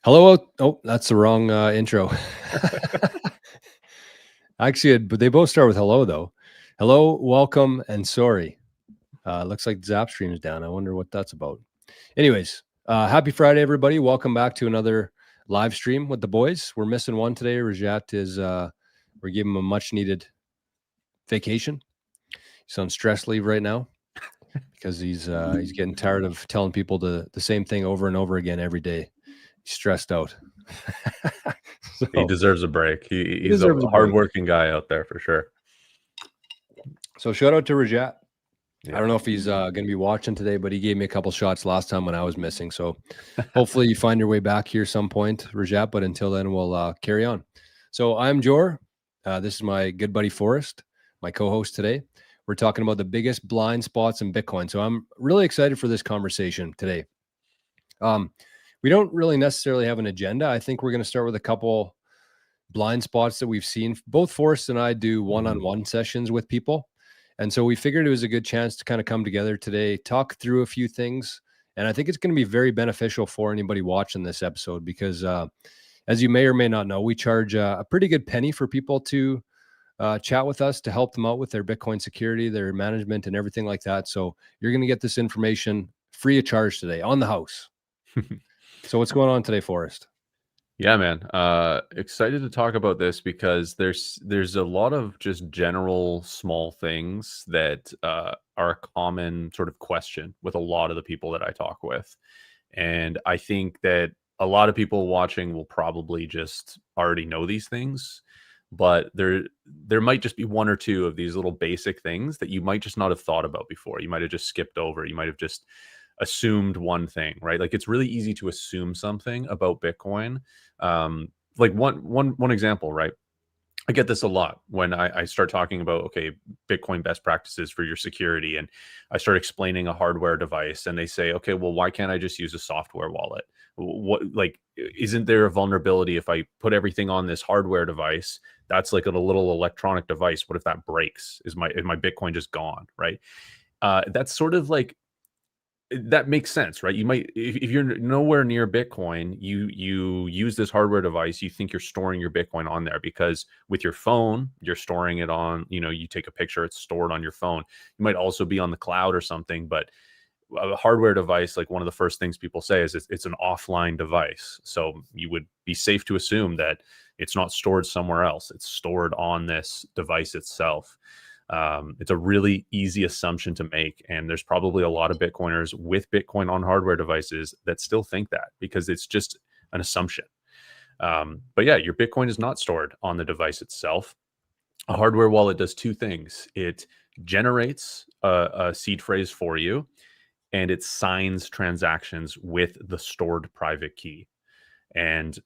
Hello. Oh, that's the wrong intro. Actually, but they both start with hello, though. Hello, welcome, and sorry. Looks like Zapstream is down. I wonder what that's about. Anyways, happy Friday, everybody. Welcome back to another live stream with the boys. We're missing one today. Rajat is, we're giving him a much needed vacation. He's on stress leave right now because he's getting tired of telling people the same thing over and over again every day. He's stressed out. So, he deserves a break. He's a hardworking guy out there for sure. So shout out to Rajat. Yeah. I don't know if he's going to be watching today, but he gave me a couple shots last time when I was missing. So hopefully you find your way back here some point, Rajat. But until then, we'll carry on. So I'm Jor. This is my good buddy Forrest, my co-host today. We're talking about the biggest blind spots in Bitcoin. So I'm really excited for this conversation today. We don't really necessarily have an agenda. I think we're going to start with a couple blind spots that we've seen. Both Forrest and I do one-on-one sessions with people. And so we figured it was a good chance to kind of come together today, talk through a few things. And I think it's going to be very beneficial for anybody watching this episode because as you may or may not know, we charge a pretty good penny for people to chat with us to help them out with their Bitcoin security, their management, and everything like that. So you're going to get this information free of charge today on the house. So what's going on today, Forrest? Yeah, man. Excited to talk about this because there's a lot of just general small things that are a common sort of question with a lot of the people that I talk with. And I think that a lot of people watching will probably just already know these things, but there might just be one or two of these little basic things that you might just not have thought about before. You might have just skipped over. You might have just assumed one thing, right? Like it's really easy to assume something about Bitcoin. Like one example, right? I get this a lot when I start talking about, okay, Bitcoin best practices for your security. And I start explaining a hardware device and they say, okay, well, why can't I just use a software wallet? What, like, isn't there a vulnerability if I put everything on this hardware device? That's like a little electronic device. What if that breaks? Is my Bitcoin just gone, right? That's sort of like, that makes sense, right? You might, if you're nowhere near Bitcoin, you use this hardware device, you think you're storing your Bitcoin on there because with your phone, you're storing it on, you take a picture, it's stored on your phone. You might also be on the cloud or something, but a hardware device, like one of the first things people say is it's an offline device. So you would be safe to assume that it's not stored somewhere else. It's stored on this device itself. It's a really easy assumption to make. And there's probably a lot of Bitcoiners with Bitcoin on hardware devices that still think that because it's just an assumption. But yeah, your Bitcoin is not stored on the device itself. A hardware wallet does two things. It generates a seed phrase for you, and it signs transactions with the stored private key. And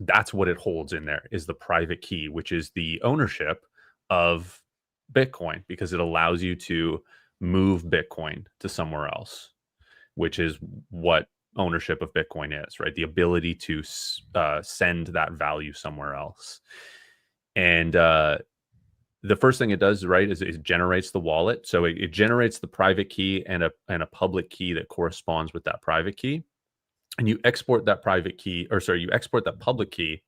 that's what it holds in there is the private key, which is the ownership of Bitcoin, because it allows you to move Bitcoin to somewhere else, which is what ownership of Bitcoin is, right? The ability to send that value somewhere else. And the first thing it does, right, is it generates the wallet. So it generates the private key and a public key that corresponds with that private key. And you export that private key, you export that public key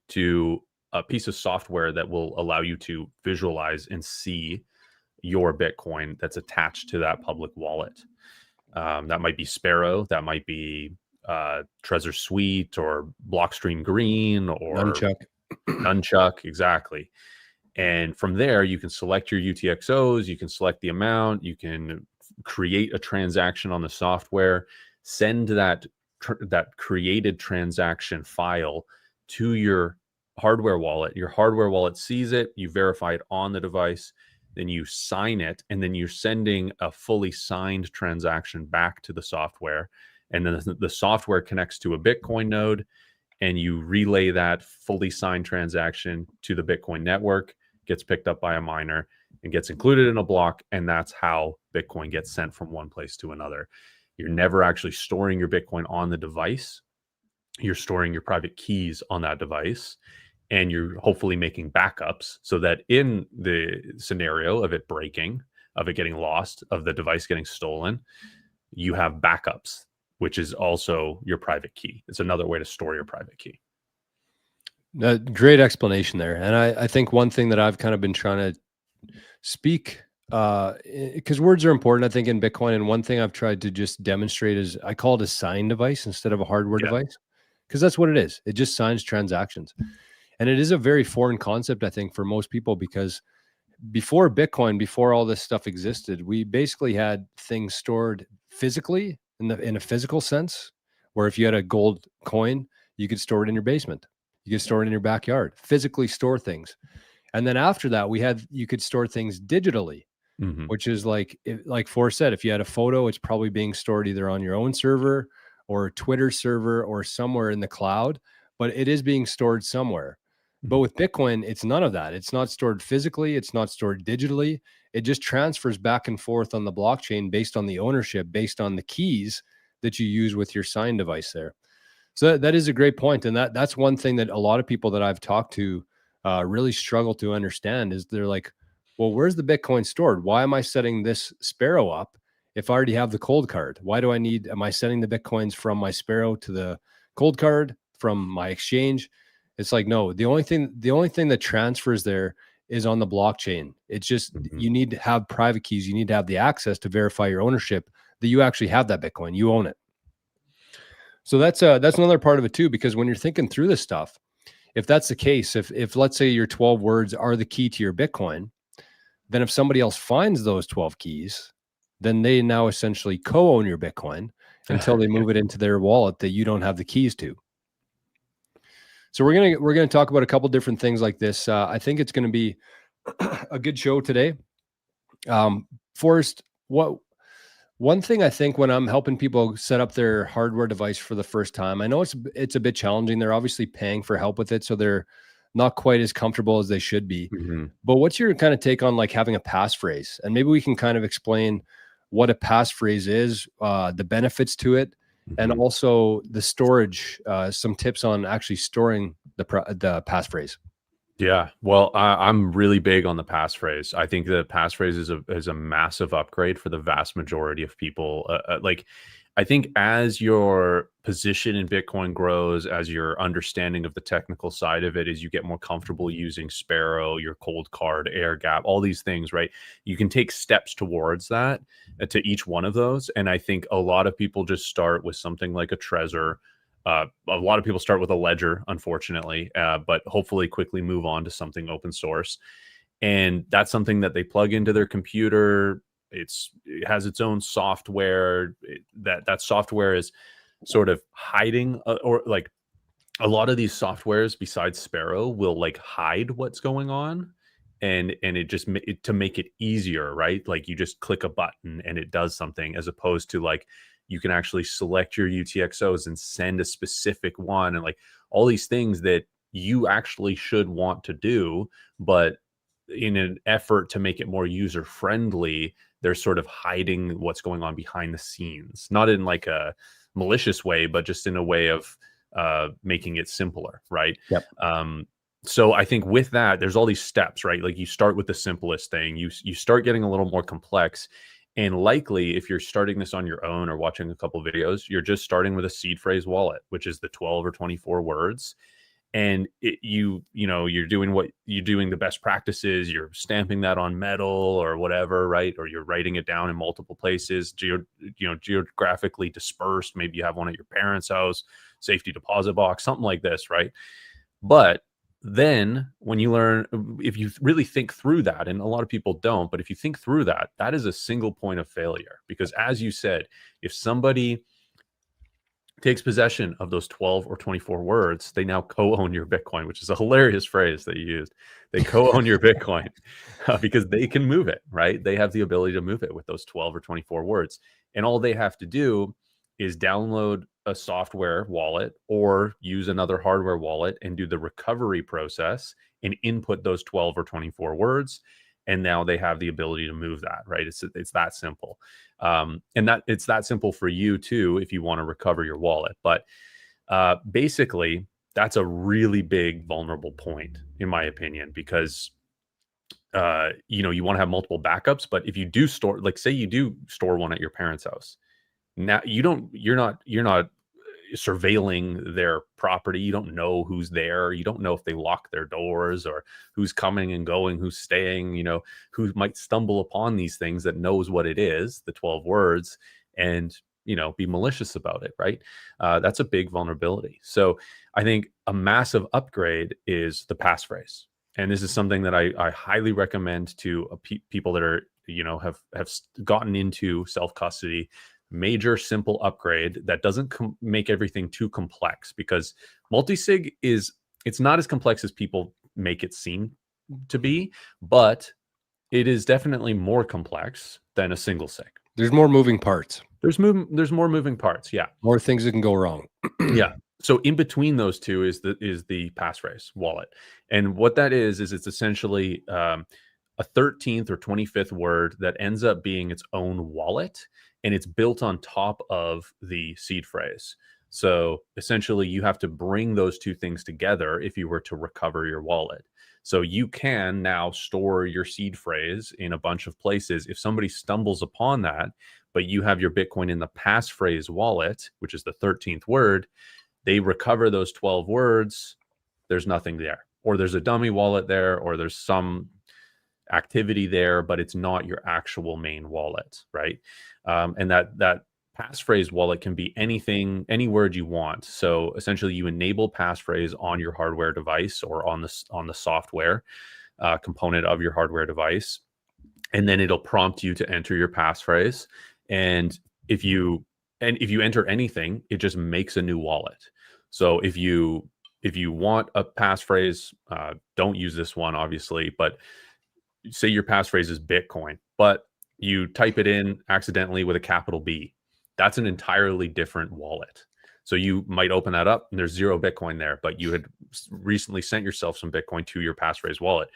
to a piece of software that will allow you to visualize and see your Bitcoin that's attached to that public wallet. That might be Sparrow, that might be Trezor Suite or Blockstream Green or Nunchuck, exactly. And from there, you can select your UTXOs, you can select the amount, you can create a transaction on the software, send that created transaction file to your hardware wallet. Your hardware wallet sees it, you verify it on the device, then you sign it, and then you're sending a fully signed transaction back to the software. And then the software connects to a Bitcoin node, and you relay that fully signed transaction to the Bitcoin network, gets picked up by a miner, and gets included in a block. And that's how Bitcoin gets sent from one place to another. You're never actually storing your Bitcoin on the device. You're storing your private keys on that device, and you're hopefully making backups so that in the scenario of it breaking, of it getting lost, of the device getting stolen, you have backups which is also your private key. It's another way to store your private key. Great explanation there. And I think one thing that I've kind of been trying to speak, because words are important, I think, in Bitcoin. And one thing I've tried to just demonstrate is I call it a sign device instead of a hardware device, because that's what it is. It just signs transactions. And it is a very foreign concept, I think, for most people, because before Bitcoin, before all this stuff existed, we basically had things stored physically in a physical sense, where if you had a gold coin, you could store it in your basement. You could store it in your backyard, physically store things. And then after that, you could store things digitally, which is like Forrest said, if you had a photo, it's probably being stored either on your own server or Twitter server or somewhere in the cloud, but it is being stored somewhere. But with Bitcoin, it's none of that. It's not stored physically. It's not stored digitally. It just transfers back and forth on the blockchain based on the ownership, based on the keys that you use with your sign device there. So that is a great point. And that's one thing that a lot of people that I've talked to really struggle to understand is they're like, well, where's the Bitcoin stored? Why am I setting this Sparrow up if I already have the cold card? Am I sending the Bitcoins from my Sparrow to the cold card from my exchange? It's like, no, the only thing that transfers there is on the blockchain. It's just, you need to have private keys. You need to have the access to verify your ownership that you actually have that Bitcoin, you own it. So that's another part of it too, because when you're thinking through this stuff, if that's the case, if let's say your 12 words are the key to your Bitcoin, then if somebody else finds those 12 keys, then they now essentially co-own your Bitcoin until they move it into their wallet that you don't have the keys to. So we're gonna talk about a couple different things like this. I think it's going to be a good show today. Forrest, one thing I think when I'm helping people set up their hardware device for the first time, I know it's a bit challenging. They're obviously paying for help with it, so they're not quite as comfortable as they should be. But what's your kind of take on like having a passphrase? And maybe we can kind of explain what a passphrase is, the benefits to it, and also the storage, some tips on actually storing the passphrase. Yeah, well, I'm really big on the passphrase. I think the passphrase is a massive upgrade for the vast majority of people. Like, I think as your position in Bitcoin grows, as your understanding of the technical side of it, as you get more comfortable using Sparrow, your cold card, air gap, all these things, right? You can take steps towards that, to each one of those. And I think a lot of people just start with something like a Trezor. A lot of people start with a ledger, unfortunately, but hopefully quickly move on to something open source. And that's something that they plug into their computer. It has its own software. That software is sort of hiding, or like a lot of these softwares besides Sparrow will like hide what's going on. And it just to make it easier, right? Like you just click a button and it does something, as opposed to like, you can actually select your UTXOs and send a specific one, and like all these things that you actually should want to do, but in an effort to make it more user friendly, they're sort of hiding what's going on behind the scenes, not in like a malicious way, but just in a way of making it simpler, right? Yep. So I think with that, there's all these steps, right? Like you start with the simplest thing, you start getting a little more complex. And likely, if you're starting this on your own or watching a couple videos, you're just starting with a seed phrase wallet, which is the 12 or 24 words. And you're doing the best practices. You're stamping that on metal or whatever, right? Or you're writing it down in multiple places, geographically dispersed. Maybe you have one at your parents' house, safety deposit box, something like this, right? But then when you learn, if you really think through that, and a lot of people don't, but if you think through that, that is a single point of failure. Because as you said, if somebody takes possession of those 12 or 24 words, they now co-own your Bitcoin, which is a hilarious phrase that you used. They co-own your Bitcoin because they can move it, right? They have the ability to move it with those 12 or 24 words. And all they have to do is download a software wallet or use another hardware wallet and do the recovery process and input those 12 or 24 words. And now they have the ability to move that, right? It's that simple. And that it's that simple for you too, if you want to recover your wallet. But basically, that's a really big vulnerable point, in my opinion, because you want to have multiple backups. But if you do store, like say you do store one at your parents' house, Now you're not surveilling their property. You don't know who's there. You don't know if they lock their doors or who's coming and going, who's staying, who might stumble upon these things that knows what it is, the 12 words, and, be malicious about it, right? That's a big vulnerability. So I think a massive upgrade is the passphrase. And this is something that I highly recommend to people that are, have gotten into self-custody. Major simple upgrade that doesn't make everything too complex, because multisig it's not as complex as people make it seem to be, but it is definitely more complex than a single sig. There's more moving parts. There's more moving parts. Yeah. More things that can go wrong. Yeah. So in between those two is the passphrase wallet. And what that is it's essentially a 13th or 25th word that ends up being its own wallet, and it's built on top of the seed phrase. So essentially you have to bring those two things together if you were to recover your wallet. So you can now store your seed phrase in a bunch of places. If somebody stumbles upon that, but you have your Bitcoin in the passphrase wallet, which is the 13th word, they recover those 12 words. There's nothing there, or there's a dummy wallet there, or there's some activity there, but it's not your actual main wallet, right? And that passphrase wallet can be anything, any word you want. So essentially, you enable passphrase on your hardware device or on the software component of your hardware device, and then it'll prompt you to enter your passphrase. And if you enter anything, it just makes a new wallet. So if you want a passphrase, don't use this one, obviously, but say your passphrase is Bitcoin, but you type it in accidentally with a capital B, that's an entirely different wallet. So you might open that up and there's 0 Bitcoin there, but you had recently sent yourself some Bitcoin to your passphrase wallet.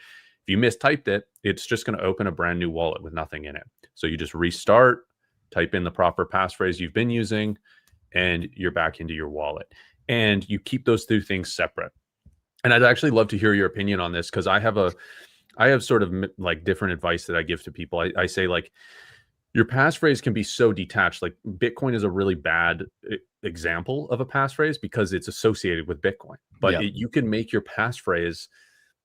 If you mistyped it, it's just going to open a brand new wallet with nothing in it. So you just restart, type in the proper passphrase you've been using, and you're back into your wallet. And you keep those two things separate. And I'd actually love to hear your opinion on this, because I have sort of like different advice that I give to people. I say, like, your passphrase can be so detached. Like, Bitcoin is a really bad example of a passphrase because it's associated with Bitcoin. But you can make your passphrase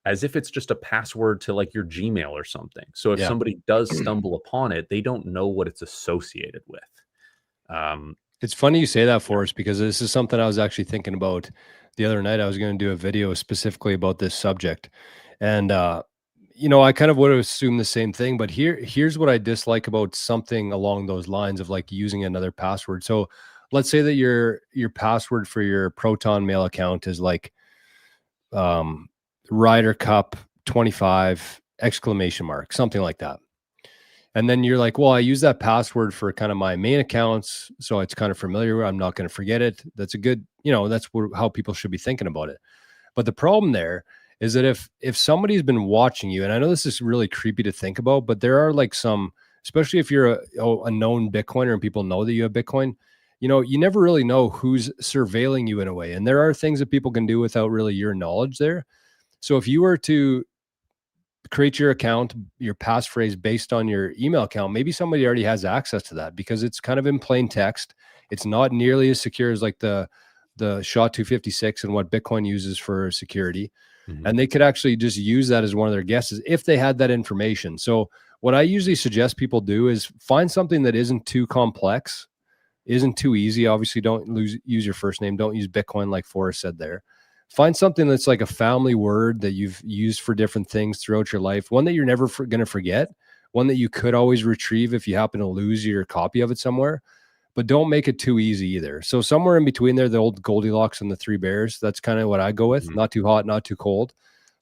as if it's just a password to like your Gmail or something. So if somebody does stumble upon it, they don't know what it's associated with. It's funny you say that, Forrest, because this is something I was actually thinking about the other night. I was going to do a video specifically about this subject. And, I kind of would have assumed the same thing, but here's what I dislike about something along those lines of like using another password. So let's say that your password for your Proton Mail account is like, Ryder Cup 25 ! Something like that. And then you're like, well, I use that password for kind of my main accounts, so it's kind of familiar. I'm not going to forget it. That's a good, that's how people should be thinking about it. But the problem there is that if somebody's been watching you, and I know this is really creepy to think about, but there are like some, especially if you're a known Bitcoiner and people know that you have Bitcoin, you never really know who's surveilling you in a way. And there are things that people can do without really your knowledge there. So if you were to create your account, your passphrase based on your email account, maybe somebody already has access to that because it's kind of in plain text. It's not nearly as secure as like the SHA-256 and what Bitcoin uses for security. Mm-hmm. And they could actually just use that as one of their guesses if they had that information. So what I usually suggest people do is find something that isn't too complex, isn't too easy. Obviously, don't use your first name. Don't use Bitcoin like Forrest said there. Find something that's like a family word that you've used for different things throughout your life, one that you're never going to forget, one that you could always retrieve if you happen to lose your copy of it somewhere, but don't make it too easy either. So somewhere in between there, the old Goldilocks and the 3 bears, that's kind of what I go with. Mm-hmm. Not too hot, not too cold,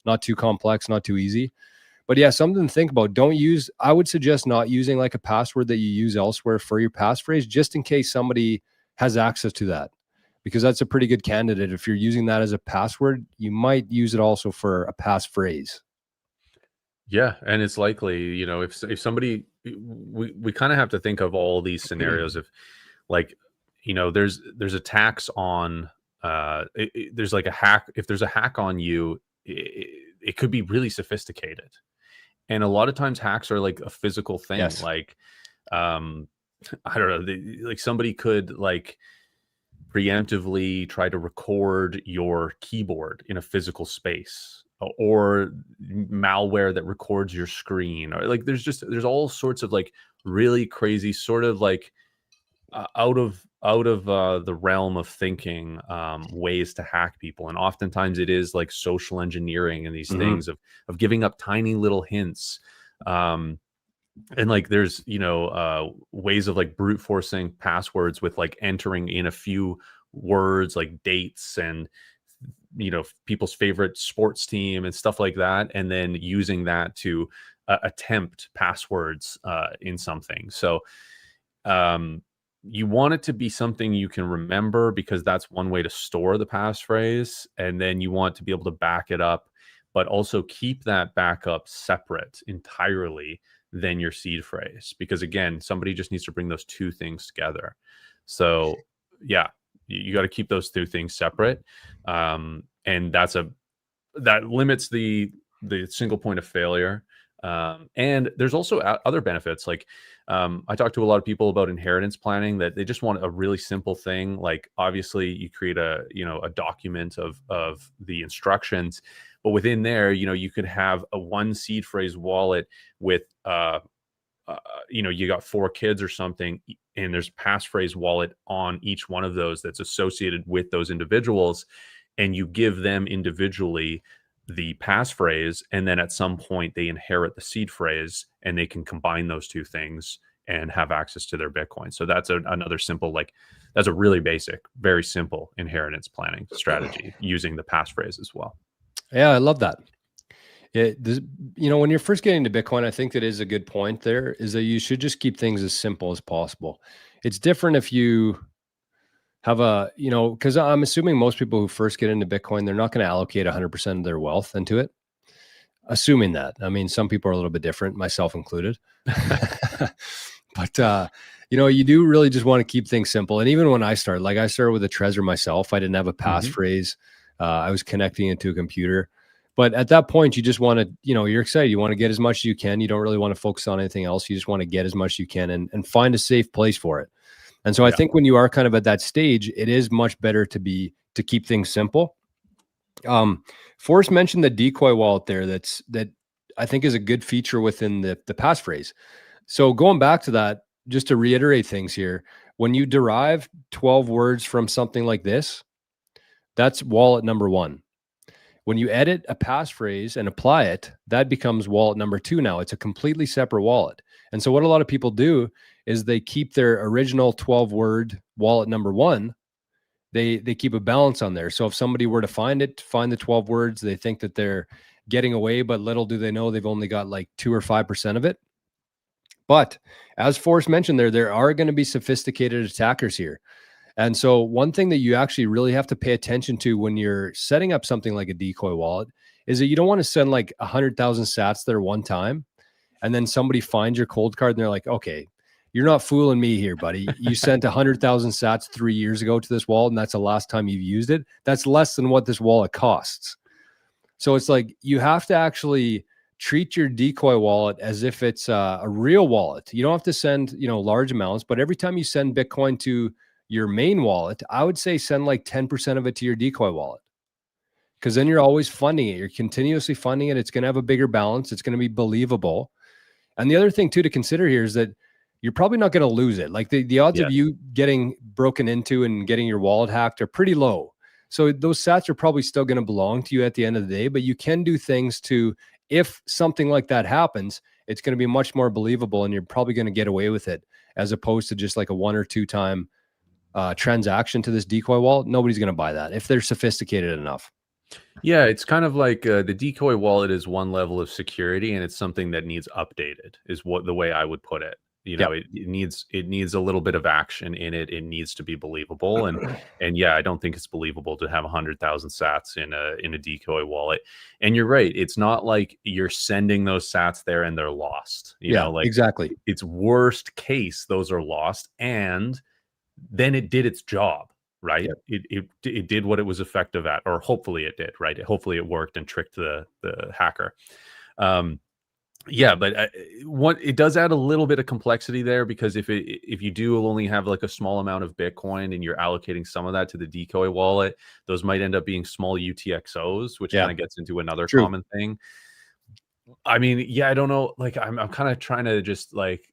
not too complex, not too easy. But yeah, something to think about. I would suggest not using like a password that you use elsewhere for your passphrase, just in case somebody has access to that. Because that's a pretty good candidate. If you're using that as a password, you might use it also for a passphrase. Yeah, and it's likely, if somebody, we kind of have to think of all these scenarios. If like, there's attacks on, there's like a hack. If there's a hack on you, it could be really sophisticated. And a lot of times hacks are like a physical thing. Yes. Like, I don't know, like somebody could like preemptively try to record your keyboard in a physical space, or malware that records your screen, or like there's all sorts of like really crazy sort of like out of the realm of thinking, ways to hack people. And oftentimes it is like social engineering and these Mhm. things of giving up tiny little hints. um and like there's ways of like brute forcing passwords with like entering in a few words like dates and people's favorite sports team and stuff like that, and then using that to attempt passwords in something. So um you want it to be something you can remember, because that's one way to store the passphrase, and then you want to be able to back it up, but also keep that backup separate entirely than your seed phrase, because again, somebody just needs to bring those two things together. So yeah, you got to keep those two things separate. And that limits the single point of failure. And there's also other benefits. Like I talk to a lot of people about inheritance planning, that they just want a really simple thing. Like obviously you create a document of the instructions, but within there, you could have a one seed phrase wallet with you got 4 kids or something, and there's passphrase wallet on each one of those that's associated with those individuals, and you give them individually the passphrase, and then at some point they inherit the seed phrase, and they can combine those two things and have access to their Bitcoin. So that's another simple, like that's a really basic, very simple inheritance planning strategy using the passphrase as well. Yeah, I love that. When you're first getting into Bitcoin, I think that is a good point there, is that you should just keep things as simple as possible. It's different if you have because I'm assuming most people who first get into Bitcoin, they're not going to allocate 100% of their wealth into it. Assuming that. I mean, some people are a little bit different, myself included. But, you do really just want to keep things simple. And even when I started with a Trezor myself, I didn't have a passphrase. I was connecting it to a computer. But at that point, you just want to, you're excited. You want to get as much as you can. You don't really want to focus on anything else. You just want to get as much as you can and find a safe place for it. And so I think when you are kind of at that stage, it is much better to keep things simple. Forrest mentioned the decoy wallet there. That I think is a good feature within the passphrase. So going back to that, just to reiterate things here, when you derive 12 words from something like this, that's wallet number 1. When you edit a passphrase and apply it, that becomes wallet number 2 now. It's a completely separate wallet. And so what a lot of people do is they keep their original 12-word wallet number 1. They keep a balance on there. So if somebody were to find the 12 words, they think that they're getting away, but little do they know they've only got like 2 or 5% of it. But as Forrest mentioned there are going to be sophisticated attackers here. And so one thing that you actually really have to pay attention to when you're setting up something like a decoy wallet is that you don't want to send like 100,000 sats there one time, and then somebody finds your cold card and they're like, okay, you're not fooling me here, buddy. You sent 100,000 sats 3 years ago to this wallet, and that's the last time you've used it. That's less than what this wallet costs. So it's like you have to actually treat your decoy wallet as if it's a real wallet. You don't have to send, large amounts, but every time you send Bitcoin to your main wallet, I would say send like 10% of it to your decoy wallet, because then you're always funding it. You're continuously funding it. It's going to have a bigger balance. It's going to be believable. And the other thing too to consider here is that you're probably not going to lose it. Like the odds of you getting broken into and getting your wallet hacked are pretty low. So those sats are probably still going to belong to you at the end of the day, but you can do things to, if something like that happens, it's going to be much more believable, and you're probably going to get away with it, as opposed to just like a 1 or 2 time transaction to this decoy wallet. Nobody's going to buy that if they're sophisticated enough. Yeah, it's kind of like the decoy wallet is one level of security, and it's something that needs updated, is what the way I would put it. It needs a little bit of action in it. It needs to be believable, and yeah, I don't think it's believable to have 100,000 sats in a decoy wallet. And you're right, it's not like you're sending those sats there and they're lost. Exactly. It's worst case those are lost, and then it did its job. Right. Yep. It did what it was effective at, or hopefully it did. Right. Hopefully it worked and tricked the hacker. Yeah, but what it does add a little bit of complexity there, because if you do only have like a small amount of Bitcoin and you're allocating some of that to the decoy wallet, those might end up being small UTXOs, which Yeah, kind of gets into another true. common thing. I mean, yeah, I don't know. Like, I'm kind of trying to just like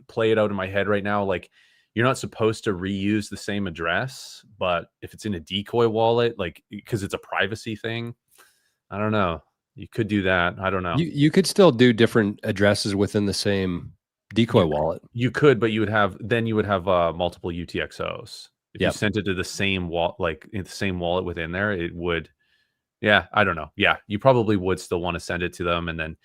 play it out in my head right now. Like, you're not supposed to reuse the same address, but if it's in a decoy wallet, like because it's a privacy thing, I don't know. You could do that. I don't know. You could still do different addresses within the same decoy You wallet. you could, but you would have multiple UTXOs. If you Yep. sent it to the same wallet, like in the same wallet within there, it would. Yeah, I don't know. Yeah, you probably would still want to send it to them, and then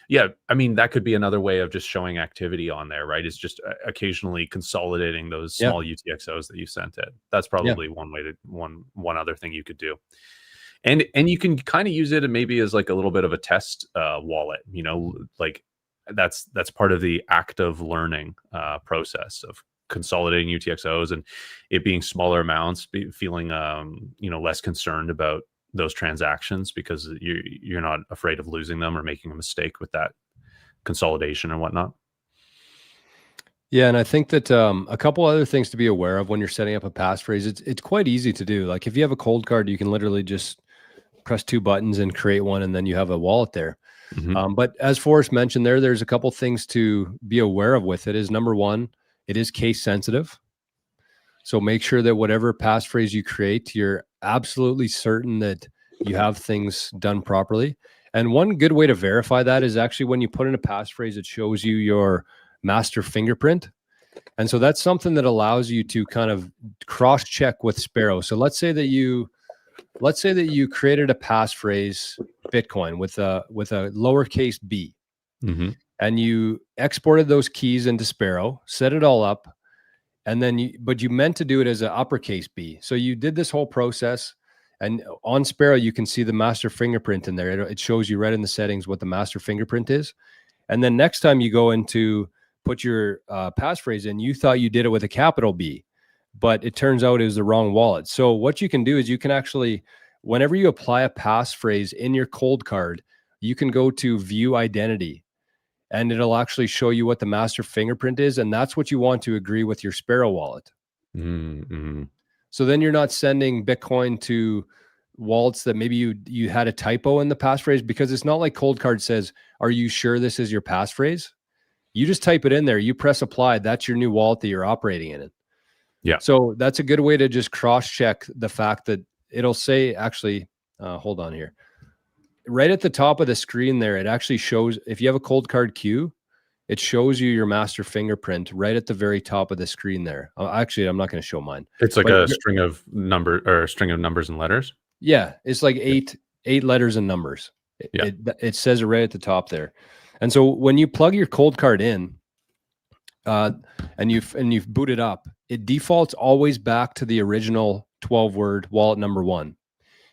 yeah, I mean that could be another way of just showing activity on there, right? Is just occasionally consolidating those Yeah. small UTXOs that you sent it. That's Yeah. probably one way to one other thing you could do. And you can kind of use it maybe as like a little bit of a test wallet, like that's part of the active learning process of consolidating UTXOs and it being smaller amounts, feeling less concerned about those transactions because you're not afraid of losing them or making a mistake with that consolidation and whatnot. Yeah, and I think that a couple other things to be aware of when you're setting up a passphrase. It's quite easy to do. Like if you have a cold card, you can literally just press two buttons and create one, and then you have a wallet there. Hmm. But as Forrest mentioned, there's a couple things to be aware of with it. Is number one, it is case sensitive. So make sure that whatever passphrase you create, you're absolutely certain that you have things done properly. And one good way to verify that is actually when you put in a passphrase, it shows you your master fingerprint. And so that's something that allows you to kind of cross check with Sparrow. So let's say that you created a passphrase Bitcoin with a lowercase b, Hmm. and you exported those keys into Sparrow, set it all up, and then but you meant to do it as an uppercase B. So you did this whole process, and on Sparrow you can see the master fingerprint in there. It shows you right in the settings what the master fingerprint is, and then next time you go into put your passphrase in, you thought you did it with a capital B, but it turns out it was the wrong wallet. So what you can do is you can actually, whenever you apply a passphrase in your cold card, you can go to view identity, and it'll actually show you what the master fingerprint is. And that's what you want to agree with your Sparrow wallet. Mm-hmm. So then you're not sending Bitcoin to wallets that maybe you had a typo in the passphrase, because it's not like cold card says, are you sure this is your passphrase? You just type it in there, you press apply, that's your new wallet that you're operating in it. Yeah. So that's a good way to just cross check the fact that it'll say, actually, hold on here. Right at the top of the screen there, it actually shows, if you have a cold card queue, it shows you your master fingerprint right at the very top of the screen there. Actually, I'm not going to show mine. It's like But a string of numbers and letters. yeah, it's like Yeah. eight letters and numbers. Yeah. It says it right at the top there. And so when you plug your cold card in, and you've booted up, it defaults always back to the original 12-word wallet number one.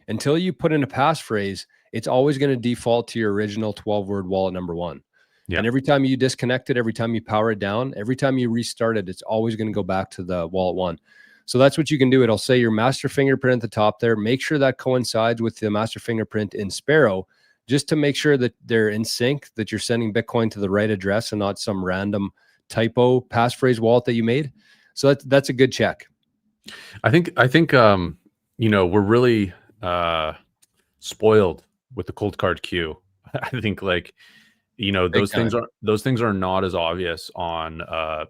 Until you put in a passphrase, it's always going to default to your original 12-word wallet number one. Yeah. And every time you disconnect it, every time you power it down, every time you restart it, it's always going to go back to the wallet one. So that's what you can do. It'll say your master fingerprint at the top there. Make sure that coincides with the master fingerprint in Sparrow, just to make sure that they're in sync, that you're sending Bitcoin to the right address and not some random typo passphrase wallet that you made. So that's a good check. I think we're really spoiled with the cold card queue. I think like Big those things are not as obvious on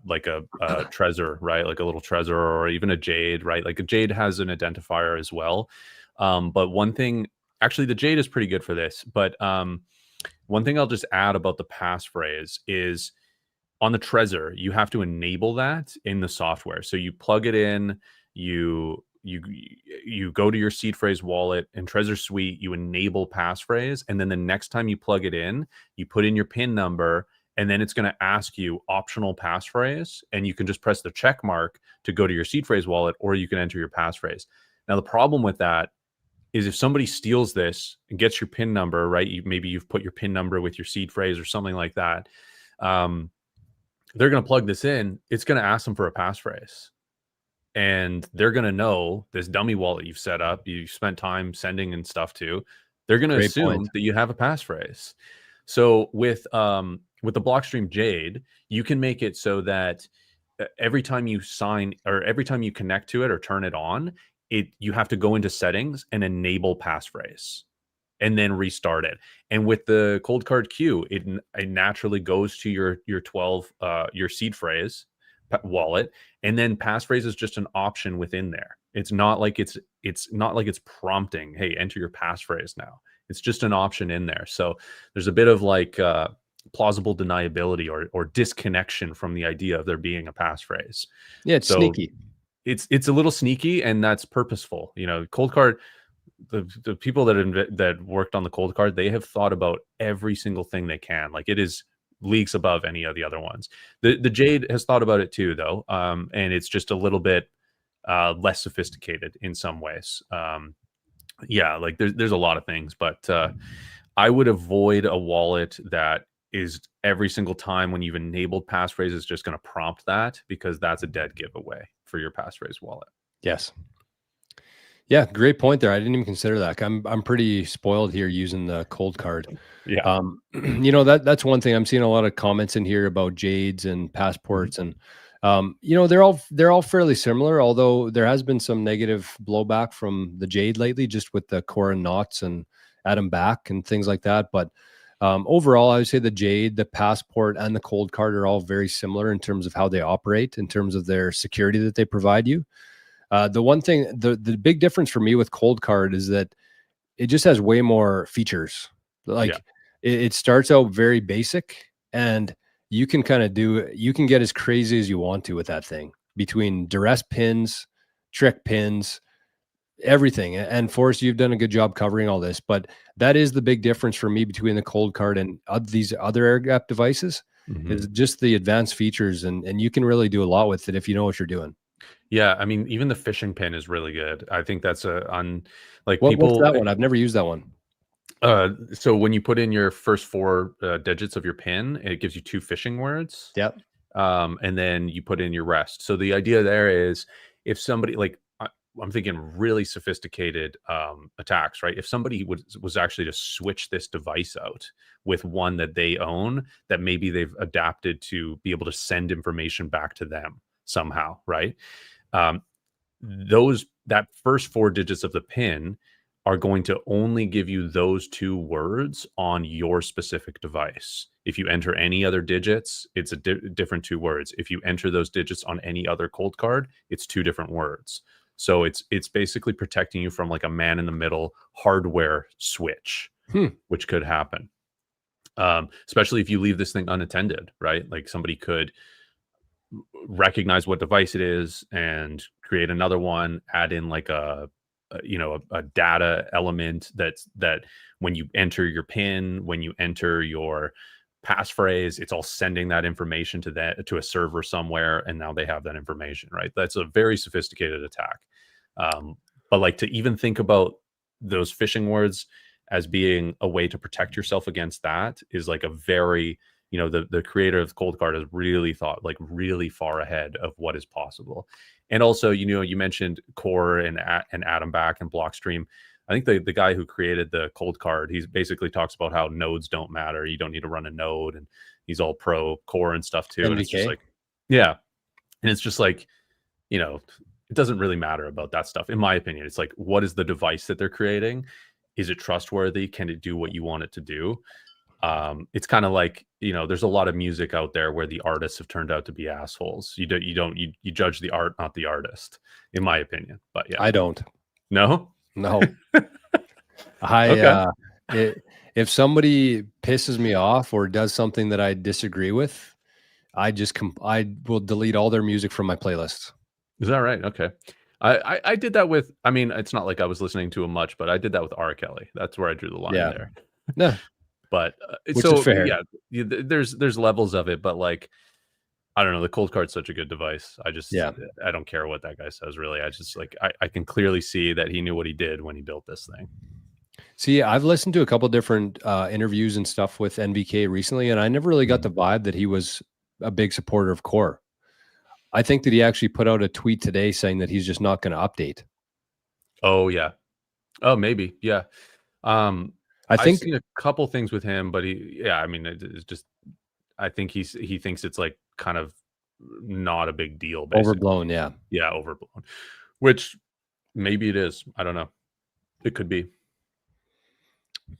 like a Trezor, right? Like a little Trezor or even a Jade, right? Like a Jade has an identifier as well. But one thing, actually the Jade is pretty good for this, but one thing I'll just add about the passphrase is on the Trezor, you have to enable that in the software. So you plug it in, you go to your seed phrase wallet in Trezor Suite, you enable passphrase, and then the next time you plug it in, you put in your PIN number, and then it's going to ask you optional passphrase, and you can just press the check mark to go to your seed phrase wallet, or you can enter your passphrase. Now, the problem with that is if somebody steals this and gets your PIN number, right? Maybe you've put your PIN number with your seed phrase or something like that. They're going to plug this in. It's going to ask them for a passphrase. And they're going to know this dummy wallet you've set up, you spent time sending and stuff to. They're going to assume that you have a passphrase. So with the Blockstream Jade, you can make it so that every time you sign or every time you connect to it or turn it on, you have to go into settings and enable passphrase and then restart it. And with the cold card queue, it naturally goes to your 12 your seed phrase wallet, and then passphrase is just an option within there. It's not like it's prompting, hey, enter your passphrase now. It's just an option in there. So there's a bit of like plausible deniability or disconnection from the idea of there being a passphrase. Yeah, it's So sneaky. it's a little sneaky, and that's purposeful. Cold card, the people that worked on the cold card, they have thought about every single thing they can. Like, it is leagues above any of the other ones. The Jade has thought about it too, though, and it's just a little bit less sophisticated in some ways. Yeah, like there's a lot of things, but I would avoid a wallet that is every single time when you've enabled passphrase is just going to prompt that, because that's a dead giveaway for your passphrase wallet. Yes. Yeah, great point there. I didn't even consider that. I'm pretty spoiled here using the cold card. Yeah. That's one thing. I'm seeing a lot of comments in here about Jades and passports, and they're all fairly similar, although there has been some negative blowback from the Jade lately, just with the core and knots and Adam back and things like that. But overall, I would say the Jade, the passport, and the cold card are all very similar in terms of how they operate, in terms of their security that they provide you. The one thing, the big difference for me with cold card is that it just has way more features. Like, it starts out very basic, and you can get as crazy as you want to with that thing, between duress pins, trick pins, everything. And Forrest, you've done a good job covering all this, but that is the big difference for me between the cold card and these other air gap devices, is just the advanced features, and you can really do a lot with it if you know what you're doing. Yeah, I mean, even the phishing pin is really good. I think that's like What's people. that one? I've never used that one. So when you put in your first four digits of your pin, it gives you 2 phishing words. Yep. And then you put in your rest. So the idea there is, if somebody, like, I'm thinking really sophisticated attacks, right? If somebody was actually to switch this device out with one that they own, that maybe they've adapted to be able to send information back to them somehow, right? That first 4 digits of the pin are going to only give you those 2 words on your specific device. If you enter any other digits, it's a different 2 words. If you enter those digits on any other cold card, it's 2 different words. So it's basically protecting you from like a man in the middle hardware switch, which could happen. Especially if you leave this thing unattended, right? Like, somebody could recognize what device it is and create another one, add in like a data element that when you enter your pin, when you enter your passphrase, it's all sending that information to a server somewhere, and now they have that information, right? That's a very sophisticated attack. But like, to even think about those phishing words as being a way to protect yourself against that is like a very, the creator of Cold Card has really thought like really far ahead of what is possible. And also, you mentioned Core and Atom Back and Blockstream. I think the guy who created the Cold Card, he basically talks about how nodes don't matter. You don't need to run a node, and he's all pro Core and stuff too. NVK. And it's just like, yeah. And it's just like, it doesn't really matter about that stuff. In my opinion, it's like, what is the device that they're creating? Is it trustworthy? Can it do what you want it to do? It's kind of like, there's a lot of music out there where the artists have turned out to be assholes. You judge the art, not the artist, in my opinion. But yeah, I don't. No. If somebody pisses me off or does something that I disagree with, I will delete all their music from my playlists. Is that right? Okay. I did that with, I mean, it's not like I was listening to him much, but I did that with R. Kelly. That's where I drew the line there. No. But which is fair. Yeah, there's levels of it, but like, I don't know. The Cold Card's such a good device. I don't care what that guy says, really. I just like, I can clearly see that he knew what he did when he built this thing. See, I've listened to a couple different interviews and stuff with NVK recently, and I never really got the vibe that he was a big supporter of Core. I think that he actually put out a tweet today saying that he's just not going to update. Oh yeah. Oh, maybe. Yeah. I I've think seen a couple things with him, but I mean, it's just, I think he thinks it's like kind of not a big deal, basically. overblown. Yeah. Yeah, overblown, which maybe it is. I don't know. It could be.